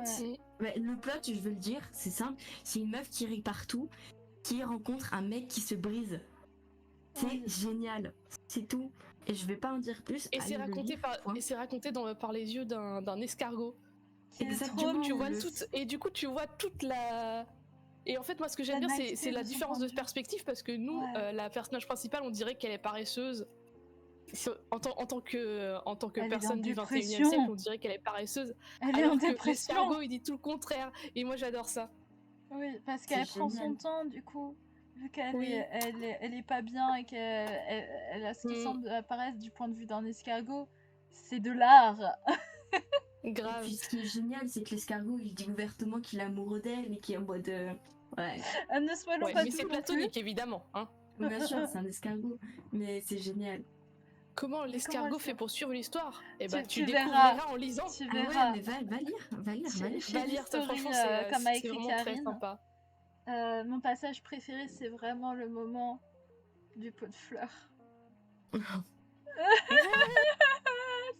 le plot, je veux le dire, c'est simple, c'est une meuf qui rit partout, qui rencontre un mec qui se brise. C'est génial, c'est tout. Et je vais pas en dire plus. Et c'est raconté par les yeux d'un escargot. Exactement. Tu vois et du coup, tu vois toute la. Et en fait, moi, ce que j'aime bien, c'est la différence de perspective parce que nous, la personnage principale, on dirait qu'elle est paresseuse. En tant que personne du 21e siècle, on dirait qu'elle est paresseuse. Elle est en dépression. L'escargot, il dit tout le contraire. Et moi, j'adore ça. Oui, parce qu'elle prend son temps, du coup. Vu qu'elle elle est pas bien et qu'elle a ce qui semble apparaître du point de vue d'un escargot, c'est de l'art. Grave. Et puis ce qui est génial, c'est que l'escargot, il dit ouvertement qu'il est amoureux d'elle, mais qu'il est en mode... Ouais. Ne spoilons pas mais c'est platonique, évidemment. Hein. Bien sûr, c'est un escargot, mais c'est génial. Comment l'escargot fait pour suivre l'histoire? Eh ben, tu découvriras en lisant. Tu verras. Ouais, mais va lire. Franchement, comme a écrit Karine, très sympa. Mon passage préféré, c'est vraiment le moment du pot de fleurs.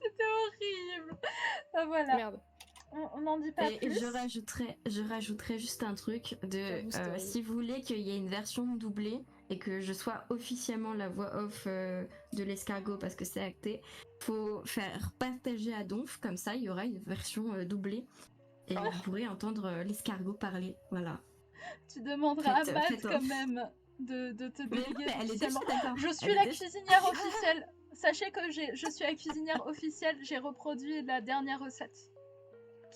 C'était horrible. Voilà. Merde. On n'en dit pas plus. Et je rajouterais juste un truc de si vous voulez qu'il y ait une version doublée et que je sois officiellement la voix off de l'escargot parce que c'est acté, faut faire partager à Donf, comme ça il y aura une version doublée et vous pourrez entendre l'escargot parler. Voilà. Tu demanderas à Matt quand même de te déléguer officiellement. Je suis la cuisinière officielle. Sachez que je suis la cuisinière officielle. J'ai reproduit la dernière recette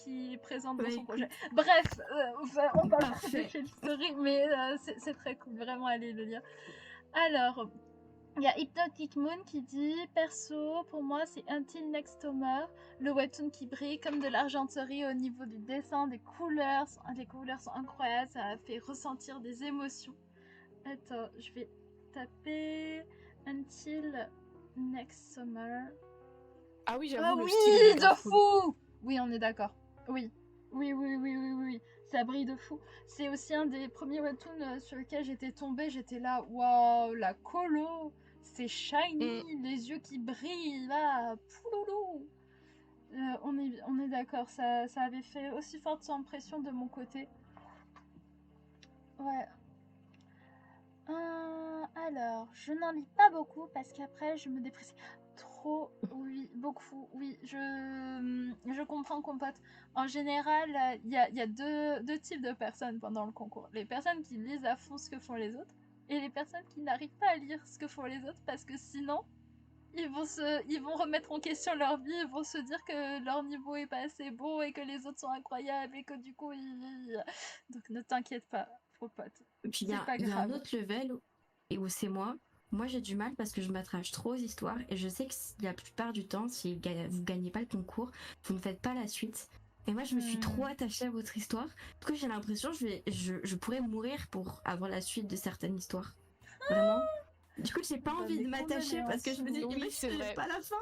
qui est présente dans son projet. Bref, on parle pas de Shell Story, mais c'est très cool. Vraiment, allez le lire. Alors, il y a Hypnotic Moon qui dit « Perso, pour moi, c'est Until Next Summer, le webtoon qui brille comme de l'argenterie au niveau du dessin, des couleurs. Les couleurs sont incroyables, ça a fait ressentir des émotions. » Attends, je vais taper Until Next Summer. Ah oui, j'avoue, le style de fou. Oui, on est d'accord. Oui. Ça brille de fou. C'est aussi un des premiers webtoons sur lequel j'étais tombée. J'étais là, waouh, la colo, c'est shiny, les yeux qui brillent, là, pouloulou. On est d'accord, ça avait fait aussi forte impression de mon côté. Ouais. Alors, je n'en lis pas beaucoup parce qu'après je me déprécie trop. Oui, beaucoup. Oui, je comprends, compote. En général, il y a deux types de personnes pendant le concours. Les personnes qui lisent à fond ce que font les autres et les personnes qui n'arrivent pas à lire ce que font les autres parce que sinon, ils vont remettre en question leur vie, ils vont se dire que leur niveau est pas assez bon et que les autres sont incroyables et que du coup, donc ne t'inquiète pas, compote. Et puis C'est pas il y a un grave. autre level où c'est moi. Moi, j'ai du mal parce que je m'attache trop aux histoires et je sais que la plupart du temps, si vous gagnez pas le concours, vous ne faites pas la suite. Et moi, je me suis trop attachée à votre histoire. Du coup, j'ai l'impression que je pourrais mourir pour avoir la suite de certaines histoires. Vraiment. Du coup, j'ai pas Bah, envie de mes m'attacher parce que je me dis, condoléances. Oui, c'est imagine, j'ai vrai. pas la fin.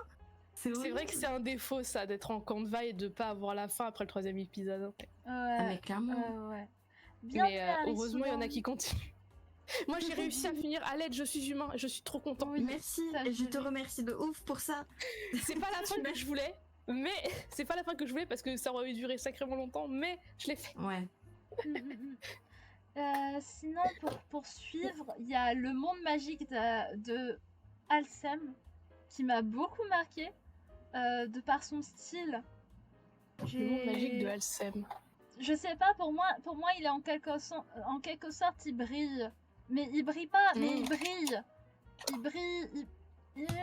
C'est vrai que c'est un défaut, ça, d'être en canevas et de pas avoir la fin après le 3e épisode. Ah, mais clairement. Ouais. Bien Mais heureusement, il y en a qui souvent. continuent. Moi, j'ai réussi à finir à l'aide, je suis humain, je suis trop content. Oui, Merci, ça, et je j'ai te vu. remercie de ouf pour ça. C'est pas la fin que je voulais, mais c'est pas la fin que je voulais parce que ça aurait duré sacrément longtemps, mais je l'ai fait. Ouais. Sinon, pour poursuivre, il y a le monde magique de Alcem qui m'a beaucoup marqué de par son style. Le monde magique de Alcem. Je sais pas, pour moi, il est en quelque sorte, il brille. Mais il brille pas, mais il brille. Il brille,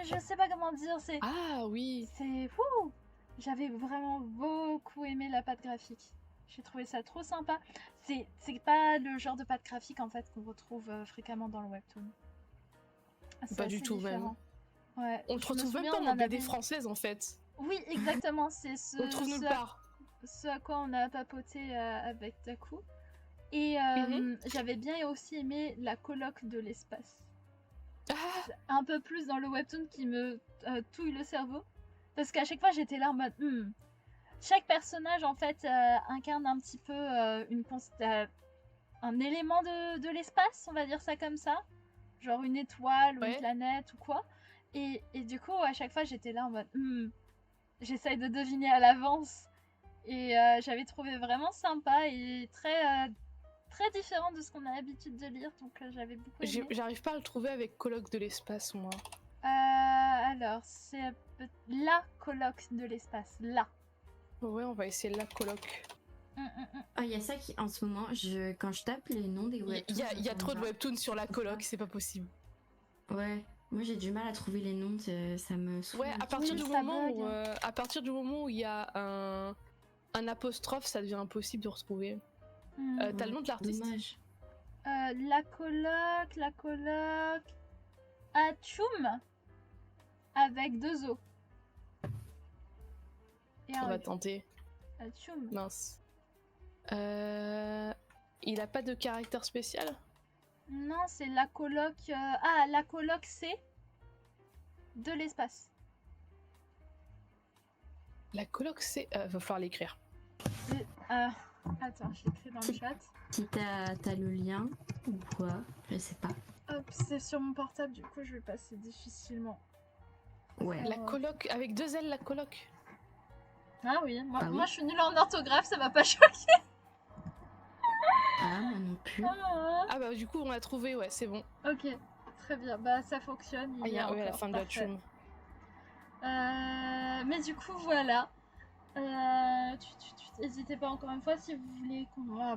je sais pas comment dire, c'est... Ah oui. C'est fou. J'avais vraiment beaucoup aimé la patte graphique. J'ai trouvé ça trop sympa. C'est pas le genre de patte graphique en fait qu'on retrouve fréquemment dans le webtoon. C'est Pas du assez tout différent. Ouais. On le Je me retrouve même souviens, pas on en en BD avait- française en fait. Oui, exactement. C'est On le trouve nulle part. ce à quoi on a papoté avec Taku. Et j'avais bien aussi aimé la coloc de l'espace. Ah, Un peu plus dans le webtoon qui me touille le cerveau. Parce qu'à chaque fois j'étais là en mode chaque personnage en fait incarne un petit peu un élément de l'espace, on va dire ça comme ça. Genre une étoile ou une planète ou quoi. Et du coup à chaque fois j'étais là en mode j'essaye de deviner à l'avance. Et j'avais trouvé vraiment sympa et très différent de ce qu'on a l'habitude de lire, donc j'avais beaucoup aimé. j'arrive pas à le trouver avec Colloque de l'espace, moi. Alors, c'est la coloc de l'espace, là. Ouais, on va essayer la Colloque. Ah, il y a ça qui, en ce moment, quand je tape les noms des webtoons... Il y a trop de webtoons sur la Colloque, c'est pas possible. Ouais, moi j'ai du mal à trouver les noms, ça me saoule. Ouais, à partir du moment où il y a un apostrophe, ça devient impossible de retrouver. T'as le nom de l'artiste? Dommage. La coloc... Atchoum avec 2 O. Et On un va E. tenter. Atchoum. Mince. Il a pas de caractère spécial? Non, c'est la coloc... la coloc C de l'espace. La Colloque, c'est... va falloir l'écrire. Attends, je l'écris dans le chat. Si t'as le lien ou quoi, je sais pas. Hop, c'est sur mon portable, du coup je vais passer difficilement. Ouais. La Colloque, avec 2 L, la Colloque. Ah oui, moi, Ah oui. moi je suis nulle en orthographe, ça m'a pas choqué. Ah, moi non plus. Ah bah du coup on l'a trouvé, ouais, c'est bon. Ok, très bien, bah ça fonctionne. Ah, il y a la fin de la parfait. tune. Mais du coup voilà. N'hésitez pas encore une fois si vous voulez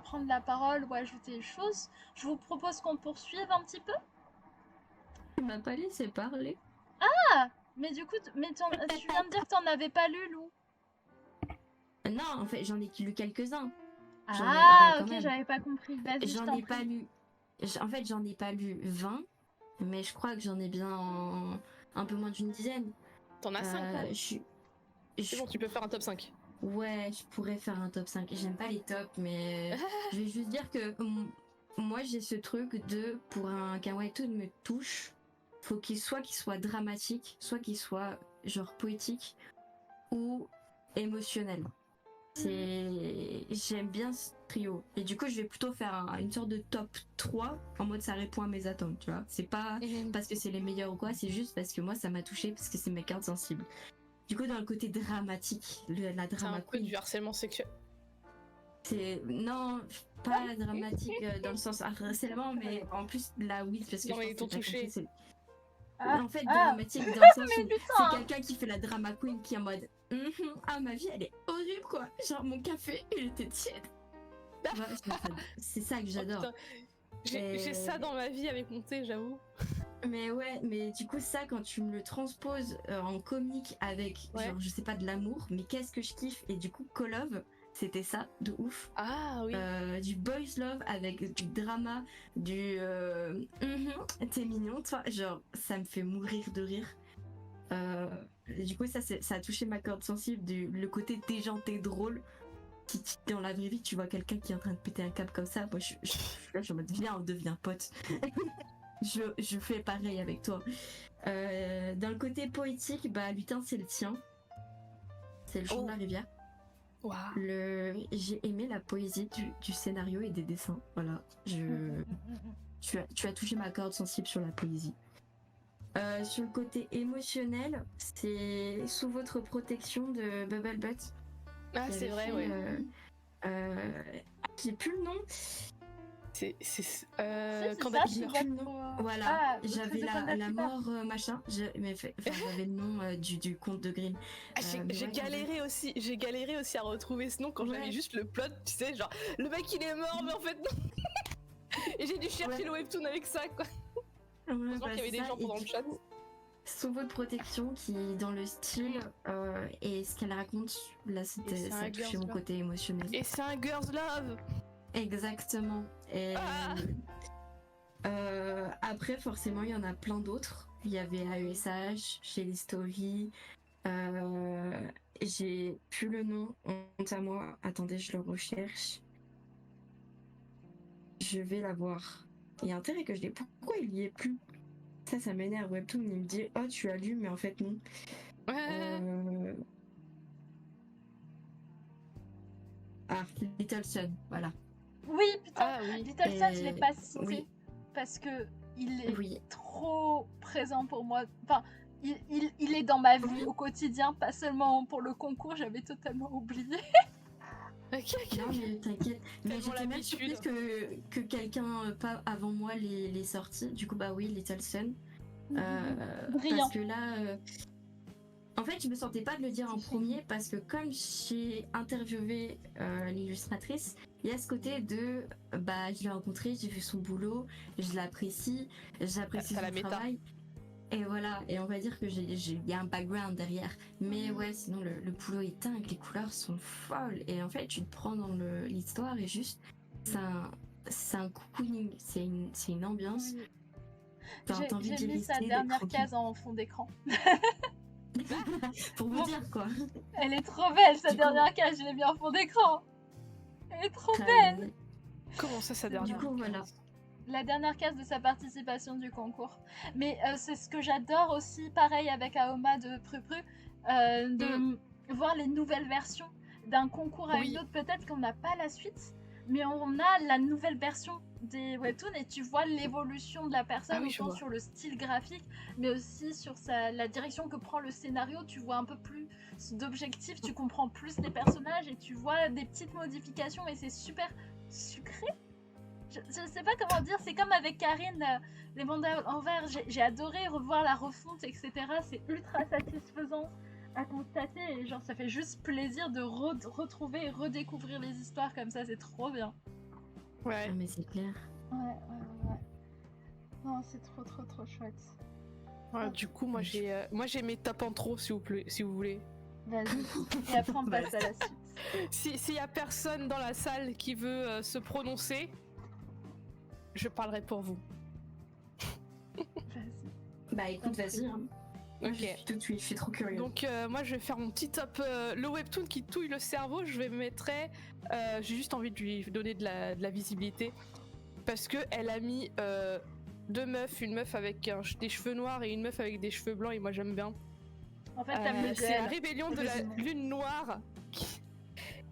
prendre la parole ou ajouter des choses. Je vous propose qu'on poursuive un petit peu. Tu m'as pas laissé parler. Mais du coup, tu viens de dire que t'en avais pas lu, Lou. Non, en fait, j'en ai lu quelques-uns. Ah, quand ok, même. j'avais pas compris. Vas-y, je J'en t'en ai pas prie. lu. En fait, j'en ai pas lu 20, mais je crois que j'en ai bien un peu moins d'une dizaine. T'en as 5 C'est bon, tu peux faire un top 5. Ouais, je pourrais faire un top 5. J'aime pas les tops, mais je vais juste dire que moi j'ai ce truc de pour qu'un webtoon me touche, faut qu'il soit dramatique, soit qu'il soit genre poétique ou émotionnel. J'aime bien ce trio. Et du coup, je vais plutôt faire une sorte de top 3 en mode ça répond à mes attentes, tu vois. C'est pas parce que c'est les meilleurs ou quoi, c'est juste parce que moi ça m'a touché parce que c'est mes cartes sensibles. Du coup, dans le côté dramatique, la C'est drama un peu queen. du harcèlement sexuel. Non, pas dramatique dans le sens harcèlement, mais en plus, là, oui, parce que Non, je mais pense ils t'ont que t'as touché. compris, c'est- Ah, En fait, ah, dramatique dans le sens mais où putain. c'est quelqu'un qui fait la drama queen qui est en mode ah, ma vie, elle est horrible, quoi. Genre, mon café, il était tiède. C'est ça que j'adore. Oh, putain. J'ai ça dans ma vie avec mon thé, j'avoue. Mais ouais, mais du coup, ça, quand tu me le transposes en comique avec, Ouais. genre, je sais pas, de l'amour, mais qu'est-ce que je kiffe. Et du coup, Call of, c'était ça, de ouf. Ah oui. Du boys love avec du drama, du t'es mignon, toi. Genre, ça me fait mourir de rire. Et du coup, ça a touché ma corde sensible, le côté déjanté drôle. Dans la vraie vie, tu vois quelqu'un qui est en train de péter un câble comme ça, moi je suis en mode viens, on devient pote. je fais pareil avec toi. Dans le côté poétique, bah Lutin c'est le tien. C'est le chant de la rivière. Waouh. J'ai aimé la poésie du scénario et des dessins. Voilà. Tu as touché ma corde sensible sur la poésie. Sur le côté émotionnel, c'est Sous votre protection de Bubble Butt. Ah, c'est vrai, ouais. J'ai plus le nom. C'est quand Candide j'ai meurt. plus le nom. Voilà, j'avais la mort machin. J'avais le nom du conte de Grimm. Ah, j'ai galéré aussi à retrouver ce nom quand j'avais juste le plot, tu sais, genre le mec il est mort mais en fait non. Et j'ai dû chercher le webtoon avec ça, quoi. Heureusement qu'il y avait des gens pendant le chat. Sous votre protection, qui dans le style et ce qu'elle raconte, là ça a touché mon côté émotionnel. Et c'est un girls love. Exactement. Et après, forcément, il y en a plein d'autres. Il y avait AESH, chez les stories. J'ai plus le nom, honte à moi. Attendez, je le recherche. Je vais l'avoir. Il y a intérêt que je l'ai. Pourquoi il y est plus? Ça m'énerve. Webtoon, il me dit oh, tu as lu, mais en fait, non. Ah, Little Sun, voilà. Oui, putain, oui. Little Sun, je l'ai pas cité oui. parce que il est Oui. trop présent pour moi. Enfin, il est dans ma vie au quotidien, pas seulement pour le concours, j'avais totalement oublié. Ok. Non, mais t'inquiète. Mais Tellement j'étais même l'habitude. surprise que quelqu'un pas avant moi l'ait sorti. Du coup, bah oui, Little Sun. Brillant. Parce que là, en fait, je me sentais pas de le dire en premier parce que comme j'ai interviewé l'illustratrice, il y a ce côté de bah je l'ai rencontré, j'ai vu son boulot, je l'apprécie, j'apprécie Ça la son méta. travail. Et voilà, et on va dire que il y a un background derrière. Mais ouais, sinon le boulot est dingue, les couleurs sont folles. Et en fait, tu te prends dans l'histoire et juste, c'est un cocooning, c'est une ambiance. Oui. T'as envie J'ai d'y mis sa rester, dernière d'être case en fond d'écran. pour vous dire quoi. Elle est trop belle, sa Du coup- dernière case, je l'ai mis en fond d'écran. Elle est trop Très belle. bien. Comment ça dernière? Du coup, voilà. La dernière case de sa participation du concours. Mais c'est ce que j'adore aussi, pareil avec Aoma de Prupru, de voir les nouvelles versions d'un concours à Oui. une autre. Peut-être qu'on n'a pas la suite, mais on a la nouvelle version des webtoons et tu vois l'évolution de la personne, Ah oui, je autant vois. sur le style graphique, mais aussi sur la direction que prend le scénario. Tu vois un peu plus d'objectifs, tu comprends plus les personnages et tu vois des petites modifications et c'est super sucré. Je sais pas comment dire, c'est comme avec Karine, les mondes à l'envers, j'ai adoré revoir la refonte, etc. C'est ultra satisfaisant à constater et genre ça fait juste plaisir de retrouver et redécouvrir les histoires comme ça, c'est trop bien. Ouais. Ah, mais c'est clair. Ouais. Non, c'est trop chouette. Ouais, du coup, moi j'ai mes tapes en trop, s'il vous voulez. Vas-y. Et après on passe à la suite. S'il y a personne dans la salle qui veut se prononcer, je parlerai pour vous. Vas-y. Bah écoute, vas-y. Hein. Moi, Ok. je suis tout de suite, je suis trop curieuse. Donc moi je vais faire mon petit top, le webtoon qui touille le cerveau, je vais mettre, j'ai juste envie de lui donner de la visibilité parce que elle a mis deux meufs, une meuf avec des cheveux noirs et une meuf avec des cheveux blancs et moi j'aime bien. En fait, t'aimes le C'est la gel. rébellion de la lune noire.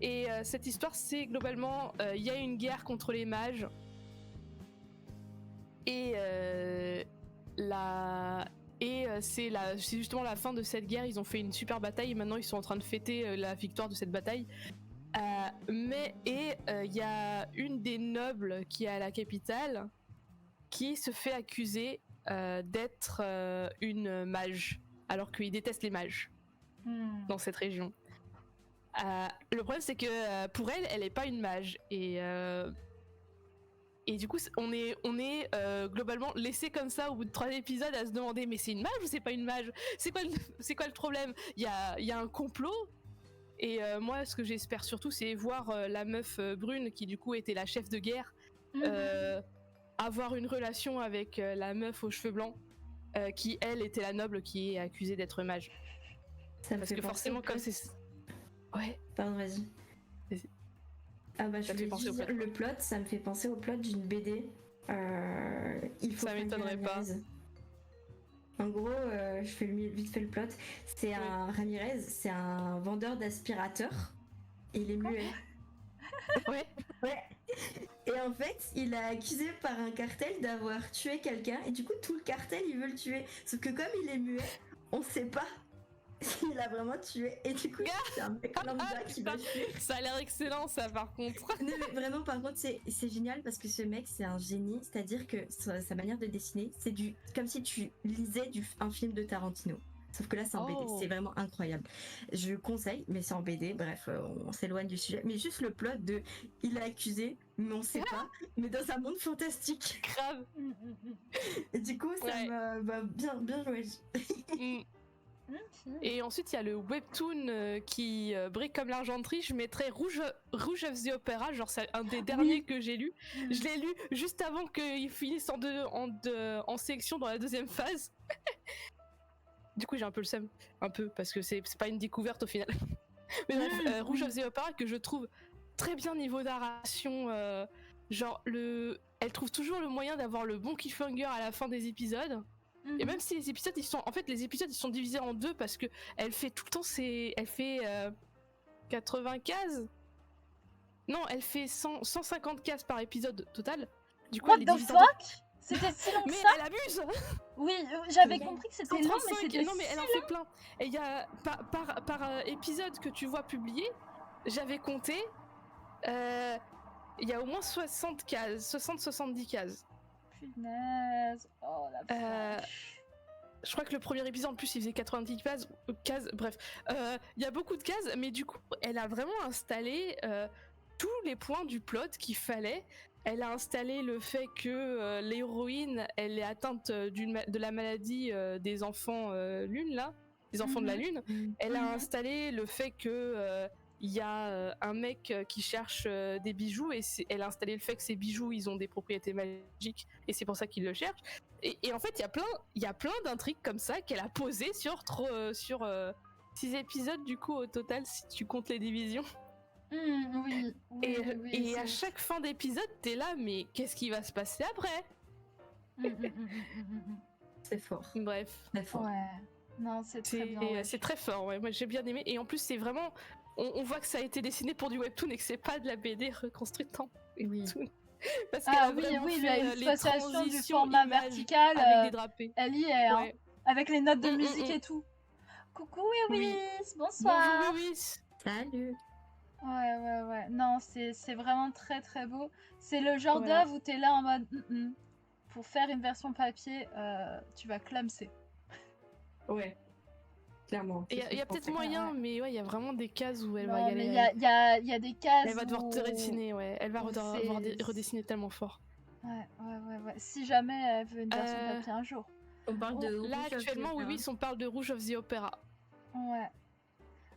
Et cette histoire, c'est globalement, il y a une guerre contre les mages. Et c'est justement la fin de cette guerre. Ils ont fait une super bataille et maintenant ils sont en train de fêter la victoire de cette bataille. Il y a une des nobles qui est à la capitale qui se fait accuser d'être une mage, alors qu'il déteste les mages dans cette région. Le problème c'est que pour elle, elle est pas une mage et du coup on est globalement laissé comme ça au bout de 3 épisodes à se demander mais c'est une mage ou c'est pas une mage, c'est quoi le problème, il y a un complot. Et moi ce que j'espère surtout c'est voir la meuf brune qui du coup était la chef de guerre avoir une relation avec la meuf aux cheveux blancs qui elle était la noble qui est accusée d'être mage. Ça me Parce fait que penser forcément au comme plot. c'est... Ouais. Pardon, vas-y. Vas-y. Ah bah je Ça te fait voulais penser juste au dire, plot. le plot, ça me fait penser au plot d'une BD. Il faut Ça m'étonnerait pas. En gros, je fais vite fait le plot. C'est un Ramirez, c'est un vendeur d'aspirateurs. Et il est muet. Ouais. Ouais. Et en fait, il est accusé par un cartel d'avoir tué quelqu'un. Et du coup, tout le cartel, il veut le tuer. Sauf que comme il est muet, on sait pas s'il a vraiment tué. Et du coup, c'est un mec lambda qui va tuer. Ça a l'air excellent ça par contre. Non mais vraiment par contre c'est génial parce que ce mec c'est un génie, c'est-à-dire que sa manière de dessiner c'est comme si tu lisais un film de Tarantino. Sauf que là c'est en BD, c'est vraiment incroyable. Je conseille, mais c'est en BD, bref, on s'éloigne du sujet. Mais juste le plot de il est accusé, mais on sait pas, mais dans un monde fantastique. Grave. Et du coup ça m'a bien joué. Et ensuite il y a le webtoon qui brille comme l'argenterie. Je mettrais Rouge of the Opera, genre c'est un des derniers que j'ai lu. Je l'ai lu juste avant qu'ils finissent en sélection dans la deuxième phase. Du coup j'ai un peu le seum, parce que c'est pas une découverte au final. Mais bref, Rouge of the Opera que je trouve très bien niveau narration, elle trouve toujours le moyen d'avoir le bon cliffhanger à la fin des épisodes. Et même si les épisodes ils sont divisés en deux parce que elle fait tout le temps elle fait 80 cases. Non, elle fait 150 cases par épisode total. Du coup, What elle est the divisée en fuck? C'était si long que mais ça? elle abuse. Oui, j'avais compris que c'était long, mais 135, c'était non mais elle en si fait plein. Et il y a par épisode que tu vois publié, j'avais compté, il y a au moins 60 cases, 60-70 cases. Punaise. Oh la vache. Je crois que le premier épisode en plus il faisait 90 cases, bref. Il y a beaucoup de cases, mais du coup elle a vraiment installé tous les points du plot qu'il fallait. Elle a installé le fait que l'héroïne elle est atteinte de la maladie des enfants lune là, des enfants de la lune. Elle a installé le fait que il y a un mec qui cherche des bijoux et elle a installé le fait que ces bijoux ils ont des propriétés magiques et c'est pour ça qu'il le cherche. Et en fait il y a plein d'intrigues comme ça qu'elle a posées sur 6 épisodes du coup au total si tu comptes les divisions. Oui, et à chaque fin d'épisode t'es là mais qu'est-ce qui va se passer après? C'est fort. Bref. C'est fort. Ouais. Non, c'est très bien. Ouais. C'est très fort, ouais. Moi j'ai bien aimé et en plus c'est vraiment on voit que ça a été dessiné pour du webtoon et que c'est pas de la BD reconstruite en webtoon. Parce qu'elle a vraiment fait l'exploitation les du format vertical avec des drapés. Elle y est, hein, avec les notes de musique et tout. Coucou Ewis, bonsoir. Bonjour Ewis. Salut. Ouais. Non, c'est vraiment très très beau. C'est le genre d'œuvre où t'es là en mode pour faire une version papier, tu vas clamser. Ouais. Clairement. Il y a peut-être moyen, mais ouais, il y a vraiment des cases où elle va galérer. Il y a des cases. Elle va devoir te redessiner, ouais. Elle va devoir redessiner tellement fort. Ouais. Si jamais elle veut une version papier un jour. On parle de là actuellement, oui, on parle de Rouge of the Opera. Ouais.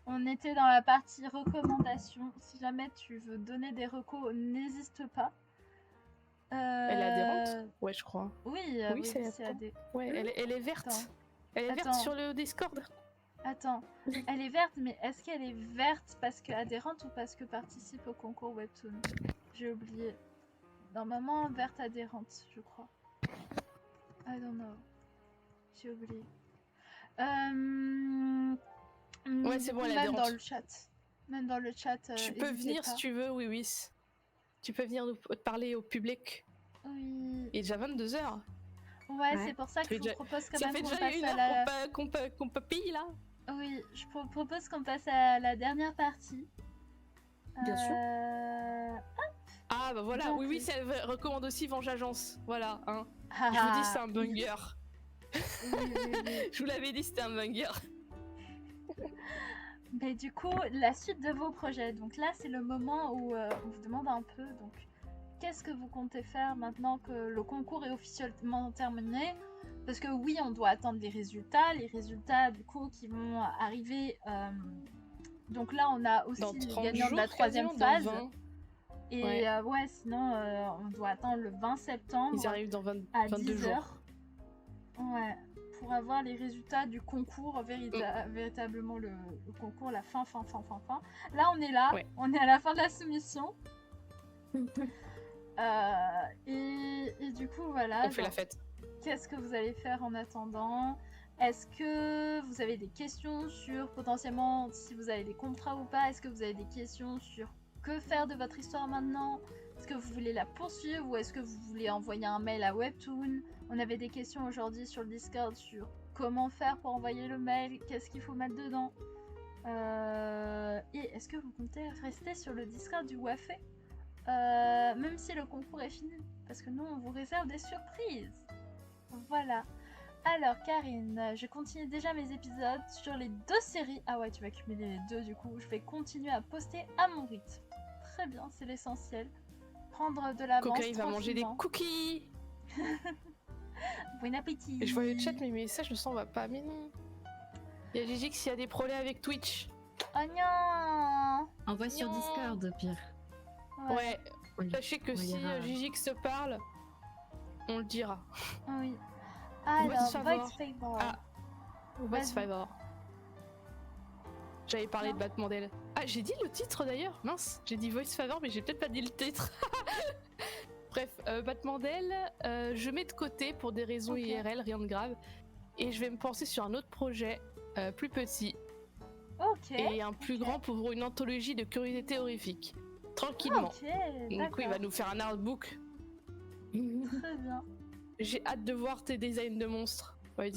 On était dans la partie recommandations. Si jamais tu veux donner des recos, n'hésite pas. Elle est adhérente? Ouais, je crois. Oui, c'est adhérente. Ouais, elle est verte. Attends. Elle est verte sur le Discord. Attends, elle est verte, mais est-ce qu'elle est verte parce que adhérente ou parce que participe au concours Webtoon? J'ai oublié. Normalement, verte adhérente, je crois. I don't know. J'ai oublié. Ouais, c'est bon, elle est adhérente. Même dans le chat. Tu peux venir si tu veux, oui. Tu peux venir nous parler au public. Oui. Il est déjà 22h. Ouais, c'est pour ça que je vous propose quand même qu'on passe à la... qu'on peut payer là. Oui, je propose qu'on passe à la dernière partie. Bien sûr. Ah bah voilà, Donc, oui, ça recommande aussi Venge Agence. Voilà, hein. ah, Je vous dis, c'est un banger. oui. Je vous l'avais dit, c'était un banger. Mais du coup, la suite de vos projets. Donc là, c'est le moment où on vous demande un peu. Donc, qu'est-ce que vous comptez faire maintenant que le concours est officiellement terminé? Parce que oui, on doit attendre les résultats du coup qui vont arriver. Donc là, on a aussi Dans les 30 gagnants de la jours, 3e quasiment, dans phase. 20. Et Ouais. sinon, on doit attendre le 20 septembre Ils arrivent dans 20, à 22 10h. jours. Ouais, pour avoir les résultats du concours, véritablement le concours, la fin. Là, on est là, Ouais. on est à la fin de la soumission. Et du coup, voilà. On fait la fête. Qu'est-ce que vous allez faire en attendant? Est-ce que vous avez des questions sur potentiellement si vous avez des contrats ou pas? Est-ce que vous avez des questions sur que faire de votre histoire maintenant? Est-ce que vous voulez la poursuivre ou est-ce que vous voulez envoyer un mail à Webtoon? On avait des questions aujourd'hui sur le Discord sur comment faire pour envoyer le mail, qu'est-ce qu'il faut mettre dedans. Et est-ce que vous comptez rester sur le Discord du Wafé même si le concours est fini? Parce que nous, on vous réserve des surprises. Voilà. Alors, Karine, je continue déjà mes épisodes sur les 2 séries. Ah ouais, tu vas cumuler les 2 du coup. Je vais continuer à poster à mon rythme. Très bien, c'est l'essentiel. Prendre de l'avance. Coca, il va manger des cookies. Bon appétit. Et je vois le chat, mais mes messages ne s'en va pas. Mais non. Il y a Gigi s'il y a des problèmes avec Twitch. Oh non. Envoie sur Non. Discord au pire. Ouais. Oui. Sachez que On si ira. Gigi se parle, on le dira. Oui. Alors, Voice Favor. Voice Favor. Ah. Voice Vas-y. Favor. J'avais parlé de Batman d'elle. Ah, j'ai dit le titre d'ailleurs. Mince, j'ai dit Voice Favor, mais j'ai peut-être pas dit le titre. Bref, Batman d'elle, je mets de côté pour des raisons Ok. IRL, rien de grave. Et je vais me penser sur un autre projet plus petit Ok. et un plus ok. grand pour une anthologie de curiosités horrifiques. Tranquillement. Ok, Donc il va d'accord. nous faire un artbook. Très bien. J'ai hâte de voir tes designs de monstres. Ouais.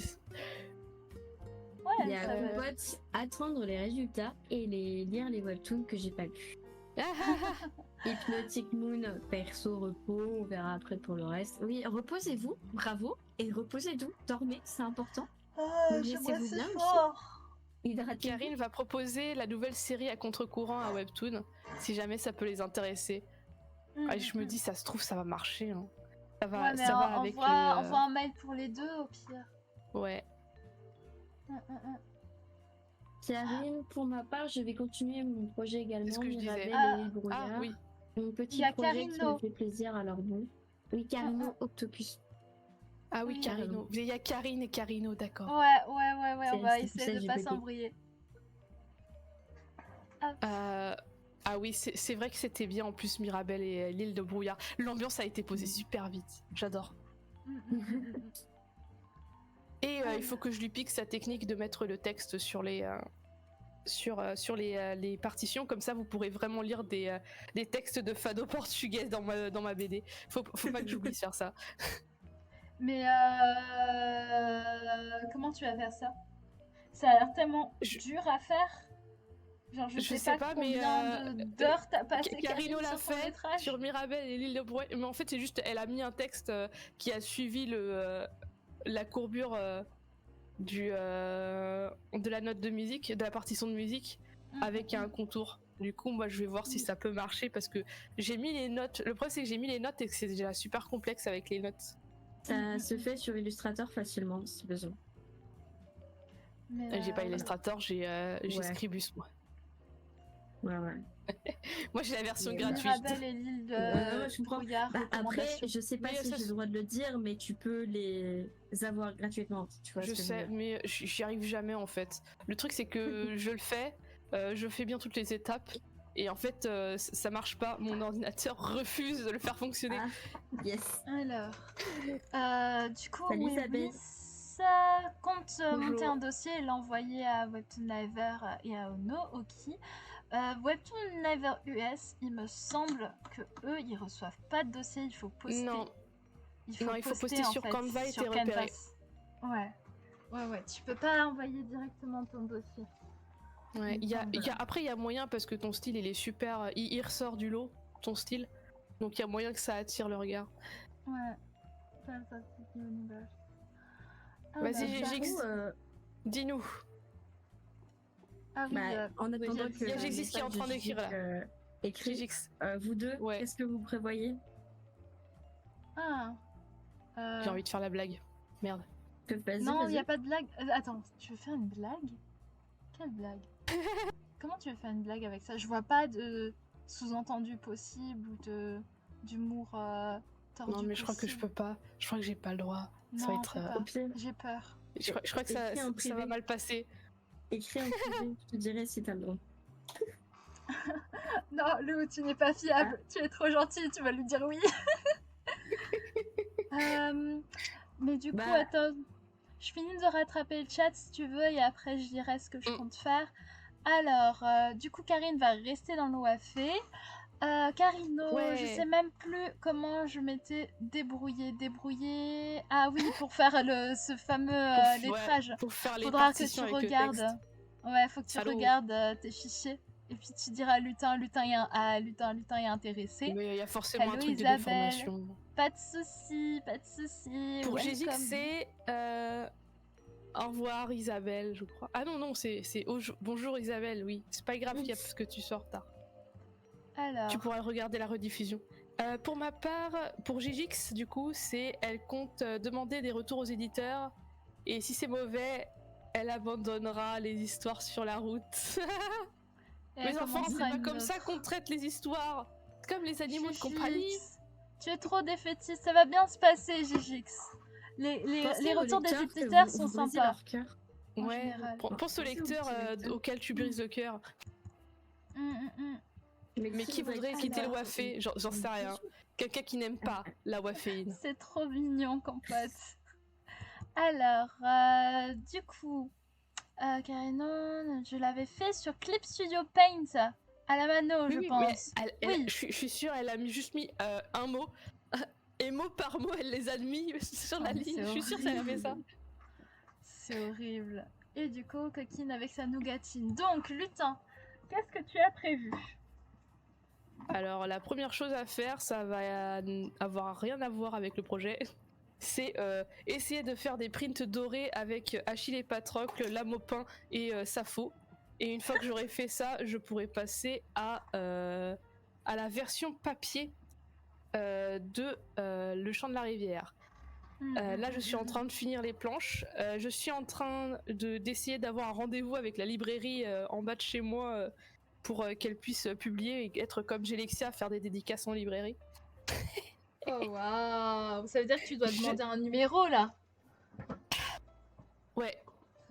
Ouais, Il y a ça va. pote attendre les résultats et lire les webtoons que j'ai pas lus. Hypnotic Moon, perso, repos, on verra après pour le reste. Oui, reposez-vous, bravo, et reposez-vous, dormez, c'est important. Ah, je Laissez-vous bois si bien aussi. fort. Hydratez-vous. Karine va proposer la nouvelle série à contre-courant à Webtoon, si jamais ça peut les intéresser. Ah, je me dis, ça se trouve, ça va marcher. Hein. Ça va, Ouais, mais ça va avec envoie un mail pour les 2 au pire. Ouais. Karine, pour ma part, je vais continuer mon projet également. C'est ce que je disais. Mirabelle Ah. et les brouillards. Ah oui. Mon Il petit y a projet qui Carino. me fait plaisir à leur bon. Oui, Carino Octopus. Ah oui, Oui. Carino. Il y a Karine et Carino, d'accord. Ouais, on C'est- va c'est essayer ça, de j'ai pas pété. s'embrouiller. Ah oui, c'est vrai que c'était bien en plus Mirabelle et l'île de brouillard. L'ambiance a été posée super vite. J'adore. Et il faut que je lui pique sa technique de mettre le texte sur les les partitions, comme ça vous pourrez vraiment lire des textes de fado portugaise dans ma BD. Faut pas que j'oublie de faire ça. Mais comment tu vas faire ça? Ça a l'air tellement dur à faire. Genre, je sais pas mais combien d'heures t'as passé Carino l'a sur ton fait métrage. sur Mirabelle et l'île de brouillard. Mais en fait, c'est juste, elle a mis un texte qui a suivi la courbure de la note de musique, de la partition de musique, avec un contour. Du coup, moi, je vais voir si ça peut marcher parce que j'ai mis les notes. Le problème, c'est que j'ai mis les notes et que c'est déjà super complexe avec les notes. Ça se fait sur Illustrator facilement, si besoin. Mais, J'ai pas Illustrator, j'ai Scribus, moi. Ouais. Moi, j'ai la version Mais gratuite. Mirabelle et l'île de Ouais, je comprends. brouillard. Bah, après, recommandation. je sais pas Mais si ça, j'ai le droit de le dire, mais tu peux les avoir gratuitement. Tu vois Je ce que sais, veux dire. mais j'y arrive jamais en fait. Le truc, c'est que je le fais, je fais bien toutes les étapes. Et en fait, ça marche pas. Mon ordinateur refuse de le faire fonctionner. Ah, yes. Alors, du coup, Salut, oui, Isabelle. ça compte monter Bonjour. un dossier et l'envoyer à Webtoon Liver et à Ono Oki. Webtoon Liver US, il me semble que eux, ils reçoivent pas de dossier, il faut poster. Non, il faut poster en sur fait, Canva et sur t'es repéré. Canvas. Ouais, tu peux pas envoyer directement ton dossier. Ouais, après il y a moyen parce que ton style il est super, il ressort du lot, ton style. Donc il y a moyen que ça attire le regard. Ouais. Ça c'est une image. Vas-y, bah, Gigix, dis-nous. Ah oui, en attendant que il y a Gigix qui est en train d'écrire là. Écrit. Gigix. Vous deux, Ouais. qu'est-ce que vous prévoyez? J'ai envie de faire la blague. Merde. Vas-y, non, il vas-y. n'y a pas de blague. Attends, tu veux faire une blague? Quelle blague? Comment tu veux faire une blague avec ça? Je vois pas de sous-entendu possible ou d'humour tordu. Non mais je crois que je peux pas. Je crois que j'ai pas le droit. Ça va Non, être. fais pas. J'ai peur. Je crois que ça va mal passer. Écris en privé, je te dirai si t'as le droit. Non, Lou, tu n'es pas fiable. Tu es trop gentil, tu vas lui dire oui. Mais du coup, attends. Je finis de rattraper le chat si tu veux et après je dirai ce que je compte faire. Alors, du coup, Karine va rester dans l'OAF. Carino, je sais même plus comment je m'étais débrouillée. Ah oui, pour faire ce fameux lettrage. Pour faire les Faudra que tu partitions avec le regardes. texte. Ouais, faut que tu regardes tes fichiers. Et puis tu diras Lutin est intéressé. Mais il y a forcément Hello, un truc Isabelle. de déformation. Pas de soucis, pas de soucis. Pour Welcome. Gégix, c'est au revoir Isabelle, je crois. Ah non, c'est bonjour Isabelle, oui. C'est pas grave parce que tu sors tard. Alors. Tu pourras regarder la rediffusion. Pour ma part, pour Gégix, du coup, elle compte demander des retours aux éditeurs. Et si c'est mauvais, elle abandonnera les histoires sur la route. Les enfants, c'est pas comme ça qu'on traite les histoires. C'est comme les animaux de compagnie. Tu es trop défaitiste, ça va bien se passer, Gégix. Les retours des éditeurs sont sympas. Ouais, pense aux lecteurs auxquels tu brises le cœur. Mais qui voudrait quitter le wafé? J'en sais rien. Quelqu'un qui n'aime pas la waféine. C'est trop mignon, compote. Alors, du coup, Carino, je l'avais fait sur Clip Studio Paint. À la mano, je pense. Oui. Je suis sûre, elle a juste mis un mot. Et mot par mot, elle les a mis sur la ligne. Je suis sûre qu'elle a fait ça. C'est horrible. Et du coup, coquine avec sa nougatine. Donc, Lutin, qu'est-ce que tu as prévu? Alors, la première chose à faire, ça va avoir rien à voir avec le projet. C'est essayer de faire des prints dorés avec Achille et Patrocle, Lamopin et Sappho. Et une fois que j'aurai fait ça, je pourrai passer à la version papier de Le Chant de la Rivière. Là, je suis en train de finir les planches. Je suis en train d'essayer d'avoir un rendez-vous avec la librairie en bas de chez moi pour qu'elle puisse publier et être comme Gélexia, faire des dédicaces en librairie. Oh waouh! Ça veut dire que tu dois demander un numéro là? Ouais.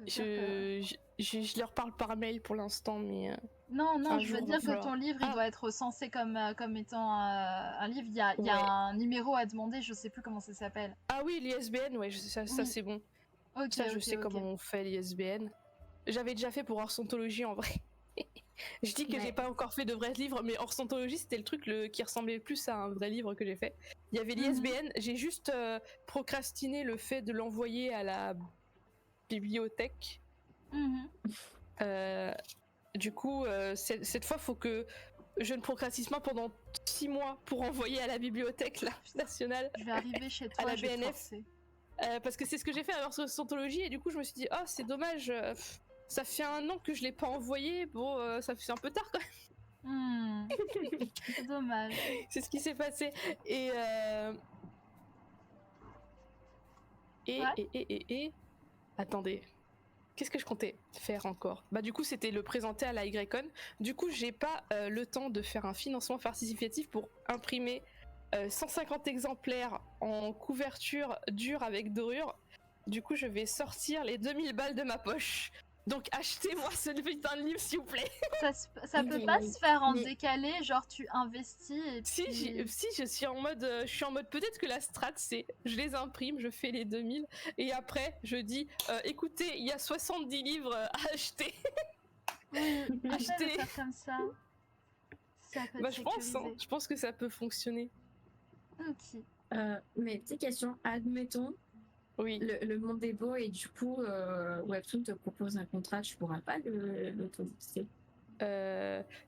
Je leur parle par mail pour l'instant, mais... Non, je veux dire que ton livre, il doit être censé comme étant un livre. Il y a un numéro à demander, je sais plus comment ça s'appelle. Ah oui, l'ISBN, ouais, ça c'est bon. Je sais comment on fait l'ISBN. J'avais déjà fait pour Orsontologie en vrai. Je dis que j'ai pas encore fait de vrais livres, mais Orsontologie c'était le truc qui ressemblait plus à un vrai livre que j'ai fait. Il y avait l'ISBN, j'ai juste procrastiné le fait de l'envoyer à la bibliothèque. Du coup, cette fois, faut que je ne procrastine pas pendant 6 mois pour envoyer à la bibliothèque nationale. Je vais arriver chez toi, à la je vais BNF. Parce que c'est ce que j'ai fait à Orsontologie et du coup, je me suis dit, oh, c'est dommage. Ça fait 1 an que je l'ai pas envoyé. Bon, ça fait un peu tard quand même. C'est dommage. C'est ce qui s'est passé. Et attendez. Qu'est-ce que je comptais faire encore? Bah du coup c'était le présenter à la YCon. Du coup j'ai pas le temps de faire un financement participatif pour imprimer 150 exemplaires en couverture dure avec dorure. Du coup je vais sortir les 2000 balles de ma poche. Donc achetez-moi ce putain de livre s'il vous plaît. Ça peut pas se faire en décalé, genre tu investis et puis... Si, je suis en mode peut-être que la strat c'est je les imprime, je fais les 2000 et après je dis écoutez, il y a 70 livres à acheter. Achetez. Faire comme ça. Ça peut je pense que ça peut fonctionner. Ok. Mais petite question, admettons Oui. Le monde est beau et du coup, Webtoon te propose un contrat, tu pourras pas l'autoriser.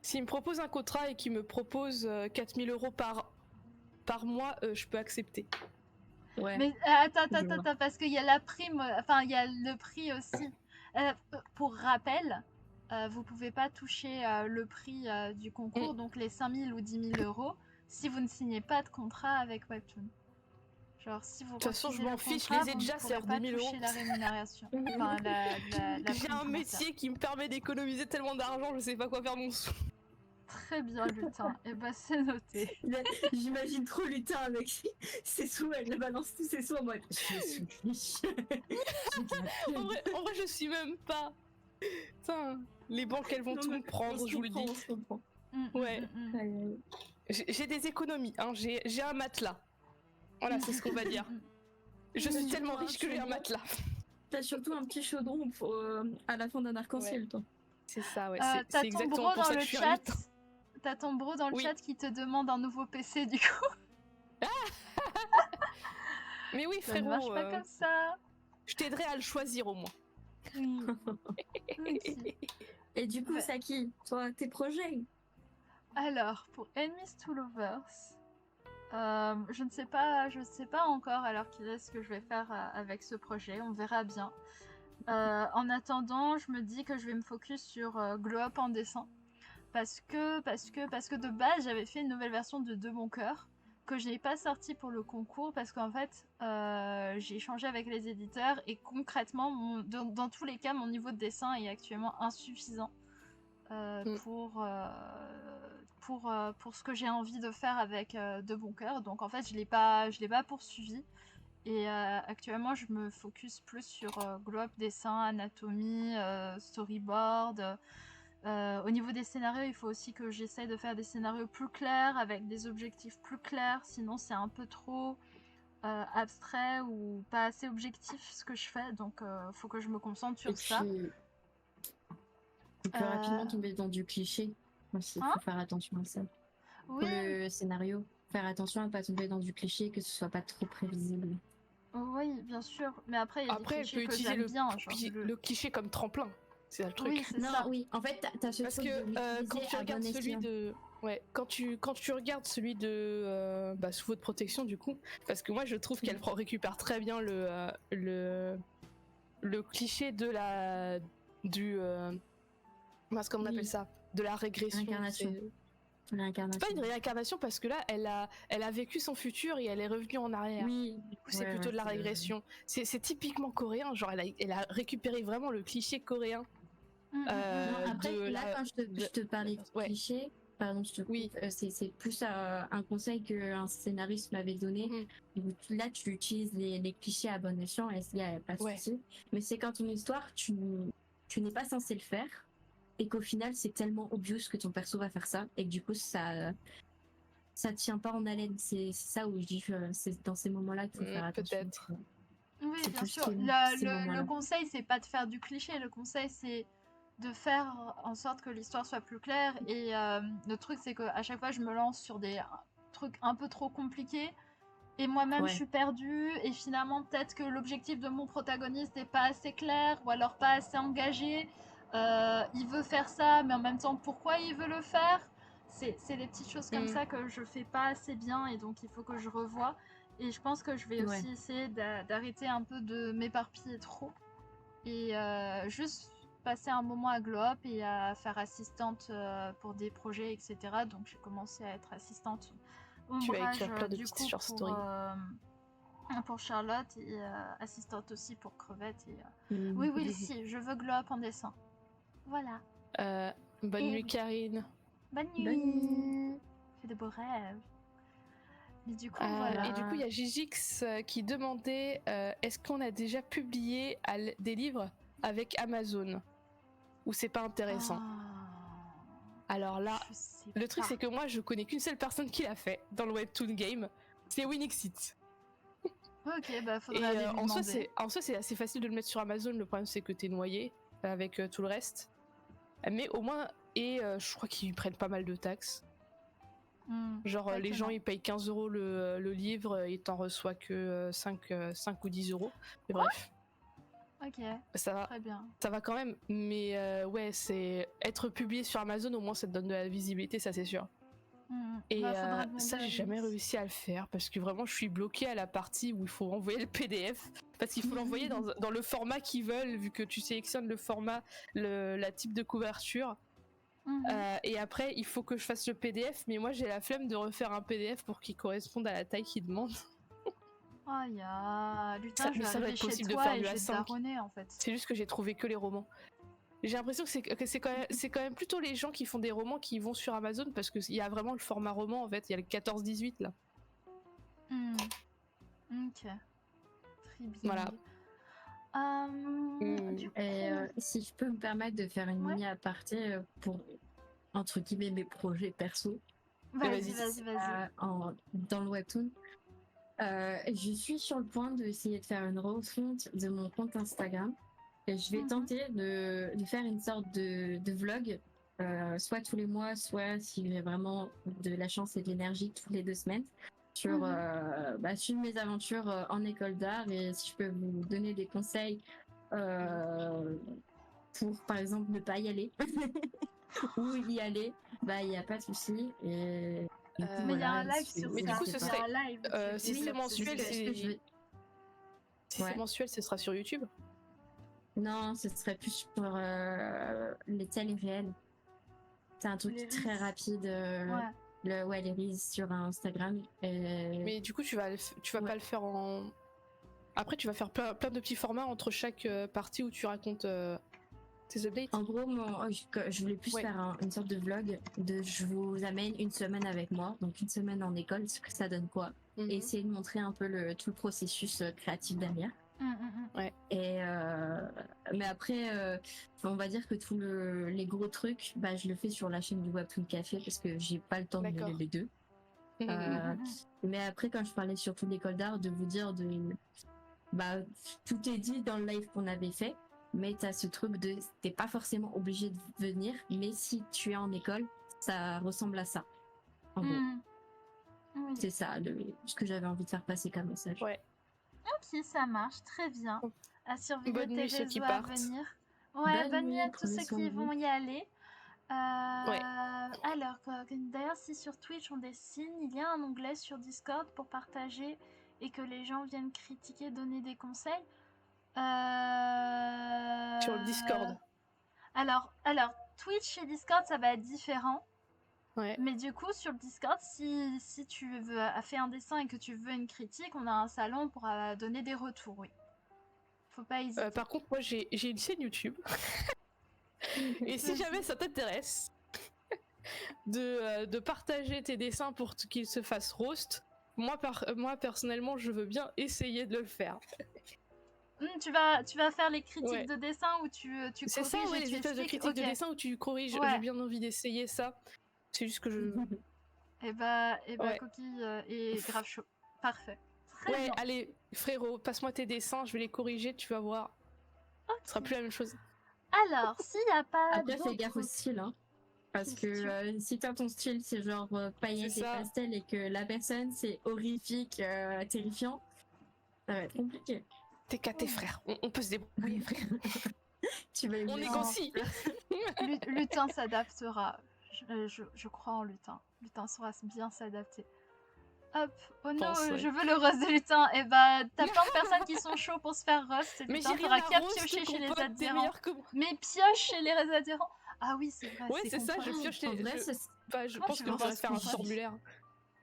S'il me propose un contrat et qu'il me propose 4000 € par mois, je peux accepter. Ouais. Mais attends, parce qu'il y a la prime, enfin il y a le prix aussi. Pour rappel, vous pouvez pas toucher le prix du concours, donc les 5000 ou 10 000 euros, si vous ne signez pas de contrat avec Webtoon. Genre si vous De toute façon, je refusez m'en le fiche, je contrat, les ai vous déjà, ne c'est pourrez hors pas 10 000 toucher €. la rémunération. Enfin, la J'ai prime un financière. métier qui me permet d'économiser tellement d'argent, je sais pas quoi faire mon sou. Très bien, Lutin. Et bah c'est noté. J'imagine trop Lutin avec ses sous, elle balance tous ses sous en mode je suis riche. En vrai, je suis même pas. Putain, les banques, elles vont tout me prendre, je vous le dis. On se comprend. Ouais. J'ai des économies, hein. J'ai un matelas. Voilà, c'est ce qu'on va dire. Je suis tellement riche que j'ai un matelas. T'as surtout un petit chaudron à la fin d'un arc-en-ciel, toi. C'est ça, ouais. T'as C'est ton exactement bro pour dans ça que le je suis un chat. lutin. T'as ton bro dans le Oui. chat qui te demande un nouveau PC du coup. Mais oui, Ça ne frérot, marche pas comme ça. je t'aiderai à le choisir au moins. Oui. Ok. Et du coup, Ouais. Saki, toi, tes projets? Alors, pour Enemies to Lovers, je ne sais pas encore à l'heure qu'il est ce que je vais faire avec ce projet. On verra bien. En attendant, je me dis que je vais me focus sur Glow Up en dessin. Parce que de base, j'avais fait une nouvelle version de De Mon Cœur que je n'ai pas sortie pour le concours parce qu'en fait, j'ai échangé avec les éditeurs et concrètement, dans tous les cas, mon niveau de dessin est actuellement insuffisant pour ce que j'ai envie de faire avec De Bon Cœur. Donc en fait, je l'ai pas poursuivi. Et actuellement, je me focus plus sur Glow Up dessin, anatomie, storyboard. Au niveau des scénarios, il faut aussi que j'essaye de faire des scénarios plus clairs, avec des objectifs plus clairs, sinon c'est un peu trop abstrait ou pas assez objectif ce que je fais, donc faut que je me concentre sur ça. Tu peux rapidement tomber dans du cliché aussi, faut faire attention à ça. Oui. Pour le scénario, faire attention à ne pas tomber dans du cliché, que ce soit pas trop prévisible. Oui, bien sûr, mais après il y a des clichés que j'aime bien. Genre le cliché comme tremplin. C'est ça le truc. Oui, c'est ça. Oui, en fait, t'as ce Parce truc que quand tu regardes bon celui escient. de... Ouais, quand tu regardes celui de sous votre protection du coup, parce que moi je trouve qu'elle récupère très bien le cliché de la comment on appelle ça, de la régression. C'est pas une réincarnation parce que là elle a vécu son futur et elle est revenue en arrière. Oui. Du coup c'est plutôt de la régression. C'est typiquement coréen, genre elle a récupéré vraiment le cliché coréen. Après, là, quand je te parlais de cliché, pardon, je te coupe, c'est plus un conseil qu'un scénariste m'avait donné. Là, tu utilises les clichés à bon escient, et il n'y a pas de souci. Mais c'est quand ton histoire, tu n'es pas censé le faire, et qu'au final, c'est tellement obvious que ton perso va faire ça, et que du coup, ça tient pas en haleine. C'est ça où je dis que c'est dans ces moments-là qu'il faut faire attention. Peut-être. Oui, bien sûr. Le conseil, c'est pas de faire du cliché. Le conseil, c'est de faire en sorte que l'histoire soit plus claire. Et le truc, c'est qu'à chaque fois, je me lance sur des trucs un peu trop compliqués. Et moi-même, je suis perdue. Et finalement, peut-être que l'objectif de mon protagoniste n'est pas assez clair ou alors pas assez engagé. Il veut faire ça, mais en même temps, pourquoi il veut le faire? C'est des petites choses comme ça que je fais pas assez bien. Et donc, il faut que je revoie. Et je pense que je vais aussi essayer d'arrêter un peu de m'éparpiller trop. Et juste passer un moment à Glow Up et à faire assistante pour des projets, etc. Donc j'ai commencé à être assistante ombrage du coup pour Charlotte et assistante aussi pour Crevette. Et, oui, si, je veux Glow Up en dessin. Voilà. Bonne nuit, Karine. Bonne nuit. Fais de beaux rêves. Mais du coup, voilà. Et du coup, il y a Gigix qui demandait est-ce qu'on a déjà publié des livres avec Amazon ou c'est pas intéressant? Alors là, le truc c'est que moi je connais qu'une seule personne qui l'a fait dans le webtoon game, c'est Winixit. Ok, bah faudrait aller lui demander. En soi c'est assez facile de le mettre sur Amazon, le problème c'est que t'es noyé avec tout le reste. Mais au moins, je crois qu'ils prennent pas mal de taxes. Genre les gens Exactement. ils payent 15 € le livre et t'en reçois que 5 ou 10 €. Mais bref, Ok, ça très bien. va quand même. Mais ouais, c'est être publié sur Amazon, au moins ça te donne de la visibilité, ça c'est sûr. Et Bah, faudra demander ça, à j'ai jamais Alice. réussi à le faire parce que vraiment, je suis bloquée à la partie où il faut envoyer le PDF parce qu'il faut l'envoyer dans le format qu'ils veulent, vu que tu sélectionnes le format, la type de couverture. Et après, il faut que je fasse le PDF, mais moi, j'ai la flemme de refaire un PDF pour qu'il corresponde à la taille qu'ils demandent. Oh Lutin, je Mais vais ça va arriver être chez possible de toi faire et du je vais te A5. daronner en fait. C'est juste que j'ai trouvé que les romans. J'ai l'impression que c'est quand même plutôt les gens qui font des romans qui vont sur Amazon parce qu'il y a vraiment le format roman en fait, il y a le 14-18 là. Ok. Très bien. Voilà. Du coup, Et si je peux me permettre de faire une Ouais. mini aparté pour, entre guillemets, mes projets perso vas-y. dans le webtoon, je suis sur le point d'essayer de faire une refonte de mon compte Instagram. Et je vais tenter de faire une sorte de vlog, soit tous les mois, soit si j'ai vraiment de la chance et de l'énergie, toutes les 2 semaines, sur mes aventures en école d'art. Et si je peux vous donner des conseils pour, par exemple, ne pas y aller ou y aller, bah il n'y a pas de souci. Et du coup, mais il y a un voilà, live sur Mais ça. du coup, ce Il y a serait- un live où tu si c'est développes mensuel, ce sujet. si c'est Ouais. mensuel, ce sera sur YouTube. Non, ce serait plus sur les télés réels. C'est un truc Les très reels. rapide. Ouais. Les reels sur Instagram. Mais du coup, tu vas pas le faire en. Après, tu vas faire plein de petits formats entre chaque partie où tu racontes tes updates. En gros, je voulais plus faire une sorte de vlog je vous amène une semaine avec moi, donc une semaine en école, ce que ça donne quoi. Et essayer de montrer un peu tout le processus créatif derrière. Ouais. Et mais après, on va dire que tous les gros trucs, bah, je le fais sur la chaîne du Webtoon Café parce que j'ai pas le temps de mêler les deux. Mais après, quand je parlais surtout de l'école d'art, de vous dire bah, tout est dit dans le live qu'on avait fait, mais t'as ce truc t'es pas forcément obligé de venir, mais si tu es en école, ça ressemble à ça. En gros. Oui. C'est ça ce que j'avais envie de faire passer comme message. Ouais. Ok, ça marche, très bien. À surveiller Bonne tes nuit ceux qui réseaux à partent. venir. Ouais, bonne nuit à tous prenez ceux soin qui de vous. vont y aller. Alors, d'ailleurs, si sur Twitch on dessine, il y a un onglet sur Discord pour partager et que les gens viennent critiquer, donner des conseils. Sur le Discord. Alors, Twitch et Discord, ça va être différent. Ouais. Mais du coup, sur le Discord, si tu veux faire un dessin et que tu veux une critique, on a un salon pour donner des retours, oui. Faut pas hésiter. Par contre, moi, j'ai une chaîne YouTube. Et si jamais ça t'intéresse de partager tes dessins pour qu'ils se fassent roast, moi personnellement, je veux bien essayer de le faire. Tu vas faire les critiques de dessin où tu c'est corriges ça, et les tu espèces de expliques. critiques de dessin où tu corriges. Ouais. J'ai bien envie d'essayer ça. C'est juste que je. Et bah, Ouais. Coquille est grave chaud. Parfait. Très bien. Allez, frérot, passe-moi tes dessins, je vais les corriger, tu vas voir. Ce sera plus la même chose. Alors, s'il n'y a pas Après, fais d'autres gaffe au style, hein. Parce que si t'as ton style, c'est genre paillettes et pastel, et que la personne, c'est horrifique, terrifiant, ça va être compliqué. T'es qu'à tes frères, on peut se débrouiller, frère. On négocie. Lutin s'adaptera. Je crois en Lutin. Lutin saura bien s'adapter. Hop, oh non, je veux le roast de Lutin. Et bah, t'as plein de personnes qui sont chauds pour se faire roast. Mais Lutin fera qu'à piocher chez les adhérents. Mais pioche chez les adhérents. Ah oui, c'est vrai. Ouais, c'est ça, je pioche les. Je pense que je vais faire un formulaire.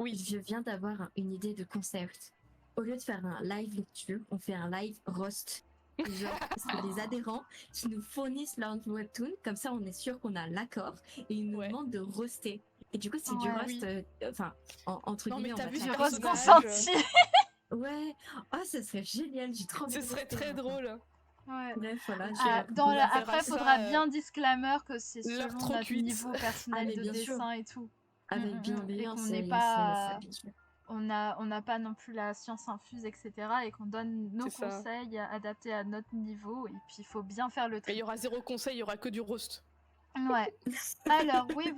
Oui. Je viens d'avoir une idée de concept. Au lieu de faire un live lecture, on fait un live roast. Genre, c'est des adhérents qui nous fournissent leur webtoon, comme ça on est sûr qu'on a l'accord, et ils nous demandent de roaster. Et du coup, c'est du roast, enfin, entre guillemets, on va du faire roast consenti. Ouais, oh, ça serait génial, j'ai trop envie. Ce serait très drôle. Ouais. Bref, voilà. Après, il faudra bien disclaimer que c'est selon notre niveau personnel de dessin et tout. Avec bienveillance. Et qu'on n'est pas... On n'a pas non plus la science infuse, etc. Et qu'on donne nos conseils adaptés à notre niveau. Et puis, il faut bien faire le tri. Il y aura 0 conseil, il y aura que du roast. Ouais. Alors, oui.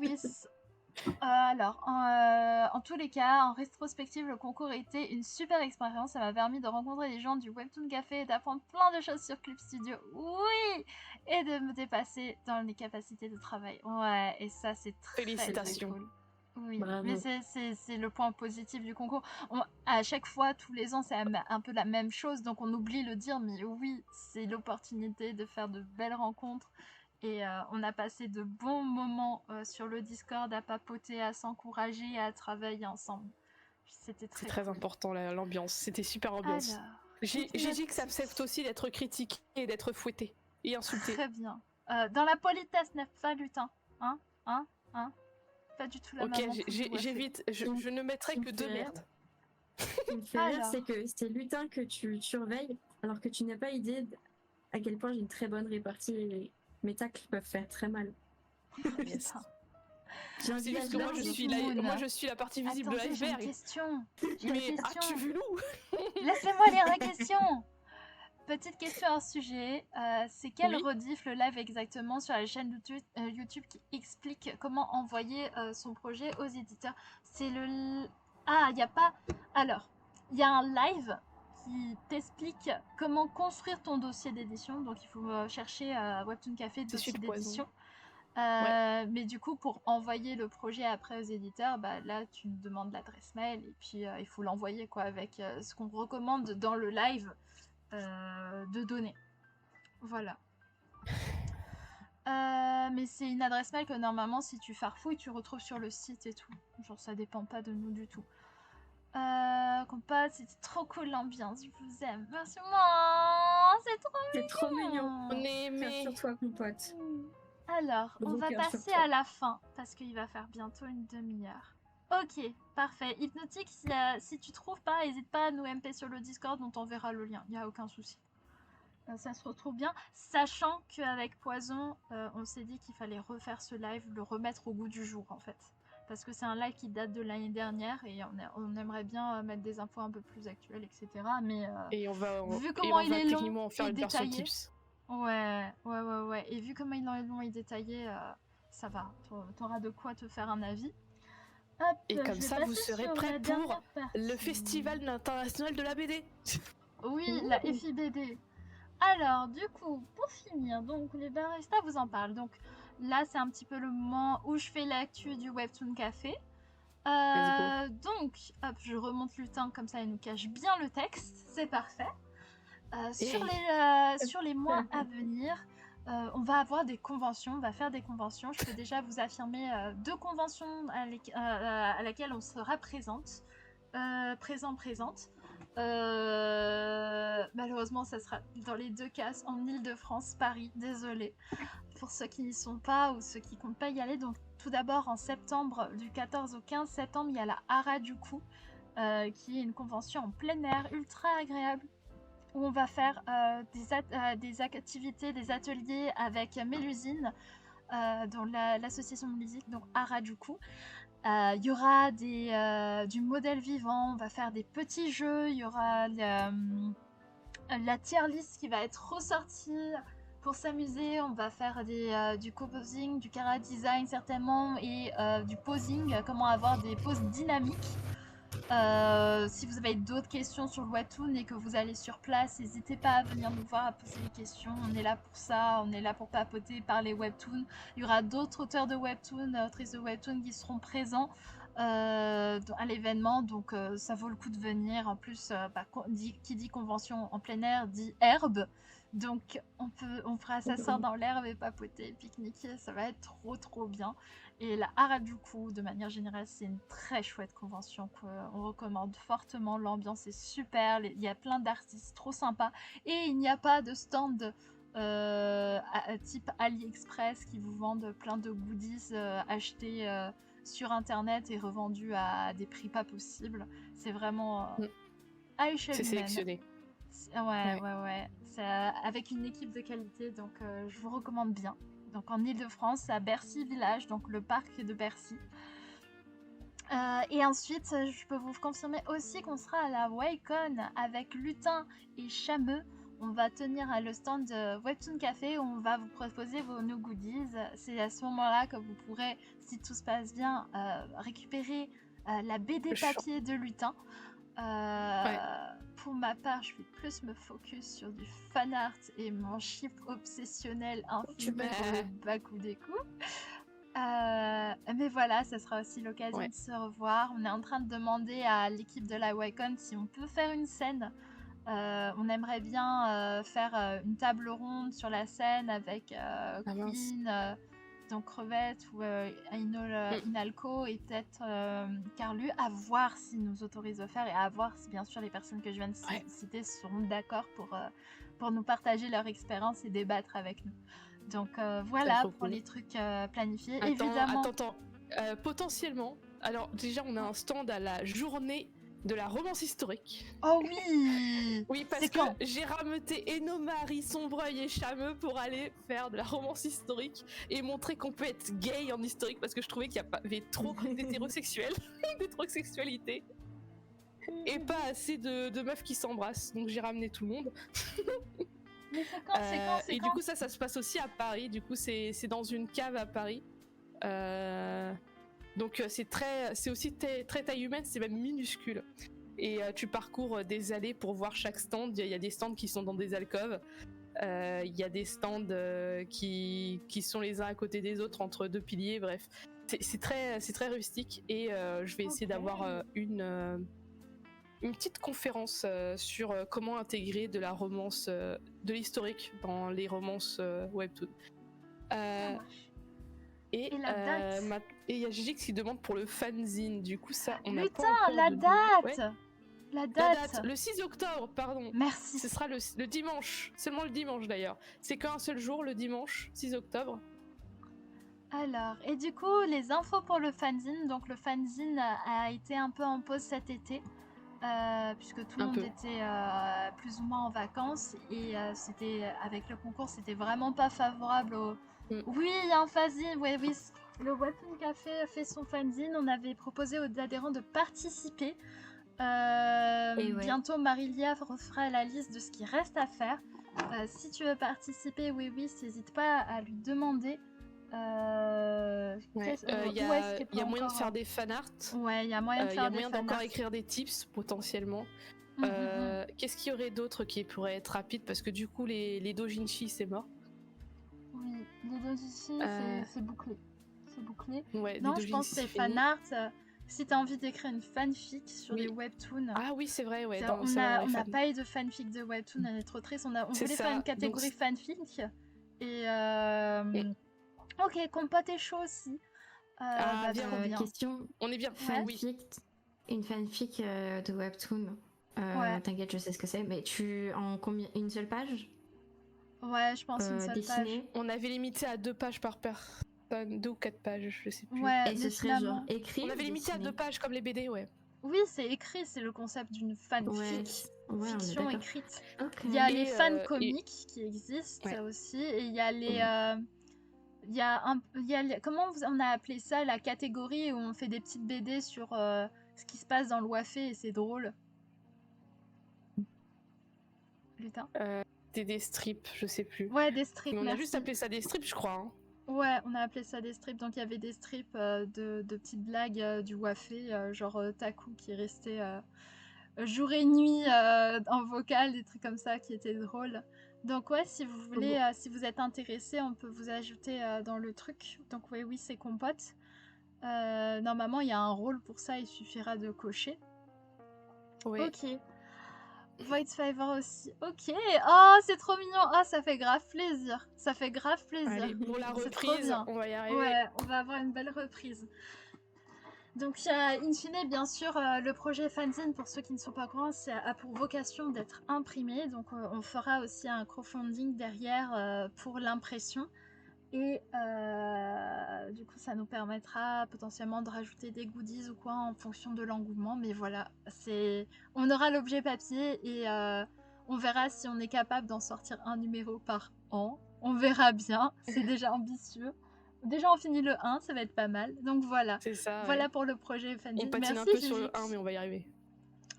Alors, en tous les cas, en rétrospective, le concours était une super expérience. Ça m'a permis de rencontrer des gens du Webtoon Café et d'apprendre plein de choses sur Clip Studio. Oui! Et de me dépasser dans les capacités de travail. Ouais, et ça, c'est très, très Félicitations. cool. Oui, Bravo. mais c'est le point positif du concours. À chaque fois, tous les ans, c'est un peu la même chose, donc on oublie le dire, mais oui, c'est l'opportunité de faire de belles rencontres. Et on a passé de bons moments sur le Discord à papoter, à s'encourager et à travailler ensemble. C'était C'est très très cool. important l'ambiance, c'était super ambiance. Alors, J'ai petite dit que ça note. accepte aussi d'être critiqué et d'être fouetté et insulté. Très bien. Dans la politesse, n'est-ce pas, lutin? Hein? Pas du tout la Ok, maman poudou à j'évite, je ne mettrai qui me que fait deux rire. merdes. Ce qui me fait rire, Alors. c'est que c'est Lutin que tu surveilles, alors que tu n'as pas idée à quel point j'ai une très bonne répartie et mes tacles peuvent faire très mal. Yes. Putain. J'ai un C'est visage juste que moi large. je suis la partie visible de Attendez, j'ai une l'iceberg. question. Mais as-tu vu Lou? Laissez-moi lire la question. Petite question hors sujet. C'est quel Oui. rediff le live exactement sur la chaîne YouTube qui explique comment envoyer son projet aux éditeurs? C'est le... Ah, il n'y a pas... Alors, il y a un live qui t'explique comment construire ton dossier d'édition. Donc, il faut chercher Webtoon Café C'est celui dossier de Poison. d'édition. Ouais. Mais du coup, pour envoyer le projet après aux éditeurs, bah, là, tu demandes l'adresse mail et puis il faut l'envoyer quoi, avec ce qu'on recommande dans le live de données. Voilà. Mais c'est une adresse mail que normalement, si tu farfouilles, tu retrouves sur le site et tout. Genre, ça dépend pas de nous du tout. Compote, c'était trop cool l'ambiance, je vous aime. Merci moi, C'est trop mignon. On est aimé. Sur toi, mon pote. Alors, on Gros va cœur sur passer toi. à la fin, parce qu'il va faire bientôt une demi-heure. Ok, parfait. Hypnotique, si tu trouves pas, n'hésite pas à nous MP sur le Discord, on t'enverra le lien, il n'y a aucun souci. Ça se retrouve bien, sachant qu'avec Poison, on s'est dit qu'il fallait refaire ce live, le remettre au goût du jour en fait. Parce que c'est un live qui date de l'année dernière et on aimerait bien mettre des infos un peu plus actuelles, etc. Mais Et on va, vu comment il est long techniquement en faire et une version détaillé, tips. ouais. Et vu comment il est long et détaillé, ça va. T'auras de quoi te faire un avis. Hop, Et je comme vais ça, vous passer serez sur prêts la pour dernière le partie. Festival international de la BD. Oui, la FIBD. Alors, du coup, pour finir, donc les baristas vous en parlent. Donc là, c'est un petit peu le moment où je fais l'actu du Webtoon Café. Donc, hop, je remonte Lutin, comme ça il nous cache bien le texte. C'est parfait. Sur les mois à venir, on va avoir des conventions, on va faire des conventions. Je peux déjà vous affirmer 2 conventions à laquelle on sera présente. Présente. Malheureusement, ça sera dans les 2 cas en Île-de-France, Paris. Désolée pour ceux qui n'y sont pas ou ceux qui comptent pas y aller. Donc, tout d'abord, en septembre, du 14 au 15 septembre, il y a la Harajuku, qui est une convention en plein air ultra agréable où on va faire des activités, des ateliers avec Mélusine, dans l'association de musique, donc Harajuku. Il y aura du modèle vivant, on va faire des petits jeux, il y aura la tier list qui va être ressortie pour s'amuser. On va faire du co-posing, du chara design certainement et du posing, comment avoir des poses dynamiques. Si vous avez d'autres questions sur le Webtoon et que vous allez sur place, n'hésitez pas à venir nous voir, à poser des questions. On est là pour ça, on est là pour papoter, parler Webtoon. Il y aura d'autres auteurs de Webtoon, autrices de Webtoon qui seront présents à l'événement, donc ça vaut le coup de venir. En plus, qui dit convention en plein air dit herbe, donc on fera s'asseoir dans l'herbe et papoter, pique-niquer, ça va être trop bien. Et la Harajuku, de manière générale, c'est une très chouette convention qu'on recommande fortement. L'ambiance est super, il y a plein d'artistes trop sympas. Et il n'y a pas de stand type AliExpress qui vous vendent plein de goodies achetés sur Internet et revendus à des prix pas possibles. C'est vraiment à échelle C'est humaine. sélectionné. Ouais. C'est avec une équipe de qualité, donc je vous recommande bien. Donc en Île-de-France, à Bercy Village, donc le parc de Bercy. Et ensuite, je peux vous confirmer aussi qu'on sera à la Waycon avec Lutin et Chameux. on va tenir le stand de Webtoon Café où on va vous proposer nos goodies. C'est à ce moment-là que vous pourrez, si tout se passe bien, récupérer la BD papier de Lutin. Pour ma part, je vais plus me focus sur du fan art et mon chip obsessionnel infini pour le Bakudeku. Mais voilà, ça sera aussi l'occasion de se revoir. On est en train de demander à l'équipe de la Wacom si on peut faire une scène. On aimerait bien faire une table ronde sur la scène avec Queen, donc Crevette ou Inalco et peut-être Carlu, à voir s'ils nous autorisent de faire et à voir si bien sûr les personnes que je viens de citer seront d'accord pour nous partager leur expérience et débattre avec nous. Donc voilà pour les trucs planifiés. Évidemment. Attends. Potentiellement, alors déjà on a un stand à la journée de la romance historique. Oh oui. Oui, parce que j'ai rameuté Enomari, Sombreuil et Chameux pour aller faire de la romance historique et montrer qu'on peut être gay en historique, parce que je trouvais qu'il y avait trop d'hétérosexuels, d'hétérosexualité et pas assez de meufs qui s'embrassent, donc j'ai ramené tout le monde. Mais c'est quand et du coup ça se passe aussi à Paris, du coup c'est dans une cave à Paris. Donc c'est aussi très taille humaine, c'est même minuscule. Et tu parcours des allées pour voir chaque stand. Il y a des stands qui sont dans des alcôves. Il y a des stands qui sont les uns à côté des autres entre deux piliers. Bref, c'est très rustique. Et je vais essayer d'avoir une petite conférence sur comment intégrer de la romance, de l'historique dans les romances webtoon. Et il y a Gigi qui demande pour le fanzine, du coup ça on a pas encore la date. La date, le 6 octobre, pardon. Merci. Ce sera le dimanche, seulement le dimanche d'ailleurs. C'est qu'un seul jour, le dimanche, 6 octobre. Alors, et du coup, les infos pour le fanzine. Donc le fanzine a été un peu en pause cet été. Puisque tout le monde était plus ou moins en vacances. Et c'était avec le concours, c'était vraiment pas favorable au... Oui, il y a un fanzine, oui. Le Webtoon Café a fait son fanzine. On avait proposé aux adhérents de participer. Bientôt, Marilia refera la liste de ce qui reste à faire. Si tu veux participer, n'hésite pas à lui demander. Il y a moyen de faire des fanarts. Ouais, il y a moyen de faire des fanarts. Il y a moyen d'encore écrire des tips potentiellement. Qu'est-ce qu'il y aurait d'autre qui pourrait être rapide, parce que du coup les doujinshi c'est mort. Oui, les doujinshi c'est bouclé. C'est boucllé. Ouais, non, je pense que c'est fanart. Si t'as envie d'écrire une fanfic sur les webtoons. Ah oui, c'est vrai, ouais. On n'a pas eu de fanfic de webtoon, on est trop triste. On voulait faire une catégorie fanfic. Et ok, Compote est chaud aussi. Trop bien. Question. On est bien. Fanfic, une fanfic de webtoon. T'inquiète, je sais ce que c'est. Mais en combien? Une seule page? Ouais, je pense une seule dessinée. page. On avait limité à 2 pages par personne. 2 ou 4 pages, je sais plus. Ouais, et ce serait genre écrit. On avait limité à 2 pages comme les BD, ouais. Oui, c'est écrit, c'est le concept d'une fanfic. Fiction écrite. Okay. Il y a les fans comiques qui existent aussi, et il y a les. Comment on a appelé ça, la catégorie où on fait des petites BD sur ce qui se passe dans le Wafé et c'est drôle. Putain. Des strips, je sais plus. Ouais, des strips. Mais on a juste appelé ça des strips, je crois. Hein. Ouais, on a appelé ça des strips. Donc il y avait des strips de petites blagues du Wafé, genre Taku qui restait jour et nuit en vocal, des trucs comme ça qui étaient drôles. Donc ouais, si vous voulez, si vous êtes intéressé, on peut vous ajouter dans le truc. Donc oui, c'est Compote. Normalement, il y a un rôle pour ça, il suffira de cocher. Oui. Ok. Void Favor aussi. Ok. Oh, c'est trop mignon. Oh, ça fait grave plaisir. Ça fait grave plaisir. Allez, pour la reprise, on va y arriver. Ouais, on va avoir une belle reprise. Donc, in fine, bien sûr, le projet fanzine, pour ceux qui ne sont pas au courant, a pour vocation d'être imprimé. Donc, on fera aussi un crowdfunding derrière pour l'impression. Et du coup, ça nous permettra potentiellement de rajouter des goodies ou quoi en fonction de l'engouement. Mais voilà, on aura l'objet papier et on verra si on est capable d'en sortir un numéro par an. On verra bien, c'est déjà ambitieux. Déjà, on finit le 1, ça va être pas mal. Donc voilà, c'est ça, voilà pour le projet fanzine. On patine un peu sur le 1, mais on va y arriver.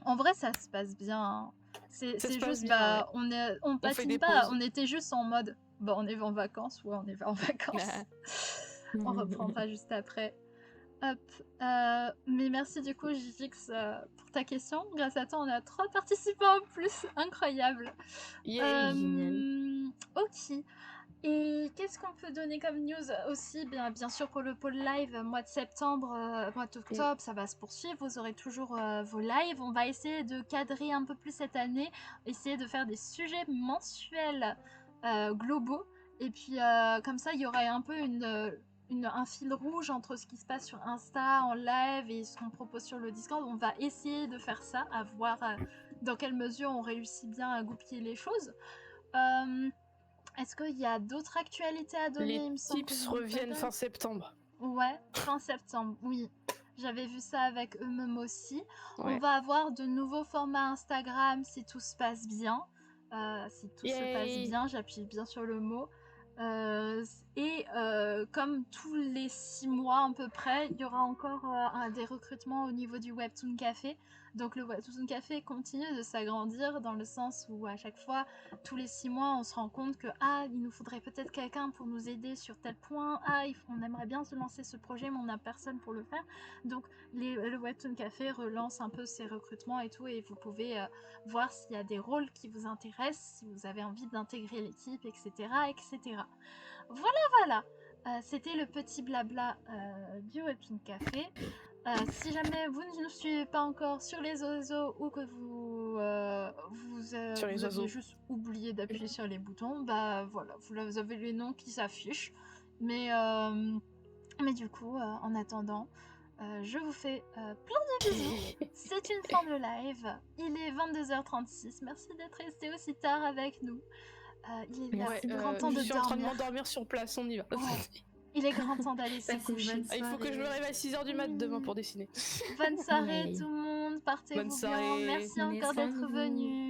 En vrai, ça se passe bien. Hein. C'est Ça se passe juste, bien, on fait patine des pas, pauses. on était juste en mode, on est en vacances, ouais, on est en vacances. On reprendra juste après. Hop. Mais merci du coup, Gigix, pour ta question. Grâce à toi, on a 3 participants en plus. Incroyable. Yay. Ok. Et qu'est-ce qu'on peut donner comme news aussi? Bien sûr, pour le pôle live, mois de septembre, mois d'octobre, ça va se poursuivre. Vous aurez toujours vos lives. On va essayer de cadrer un peu plus cette année, essayer de faire des sujets mensuels globaux. Et puis, comme ça, il y aurait un peu un fil rouge entre ce qui se passe sur Insta, en live et ce qu'on propose sur le Discord. On va essayer de faire ça, à voir dans quelle mesure on réussit bien à goupiller les choses. Est-ce qu'il y a d'autres actualités à donner? Les Il me semble que tips je n'ai pas reviennent d'autres. fin septembre. Ouais, fin septembre, oui. J'avais vu ça avec eux-mêmes aussi. Ouais. On va avoir de nouveaux formats Instagram si tout se passe bien. Si tout se passe Yay. bien, j'appuie bien sur le mot. Comme tous les 6 mois à peu près, il y aura encore des recrutements au niveau du Webtoon Café. Donc le Webtoon Café continue de s'agrandir dans le sens où à chaque fois, tous les 6 mois, on se rend compte que il nous faudrait peut-être quelqu'un pour nous aider sur tel point. On aimerait bien se lancer ce projet, mais on n'a personne pour le faire. Donc le Webtoon Café relance un peu ses recrutements et tout, et vous pouvez voir s'il y a des rôles qui vous intéressent, si vous avez envie d'intégrer l'équipe, etc., etc. Voilà. C'était le petit blabla du Webtoon Café. Si jamais vous ne nous suivez pas encore sur les oiseaux ou que vous aviez juste oublié d'appuyer sur les boutons, voilà, vous avez les noms qui s'affichent. Mais du coup, en attendant, je vous fais plein de bisous. C'est une fin de live. Il est 22h36. Merci d'être resté aussi tard avec nous. Il est grand temps de dormir. Je suis en train de m'endormir sur place, on y va. Il est grand temps d'aller se coucher. Il faut que je me réveille à 6h du mat demain pour dessiner. Bonne soirée tout le monde, portez-vous bien. Merci encore d'être venu.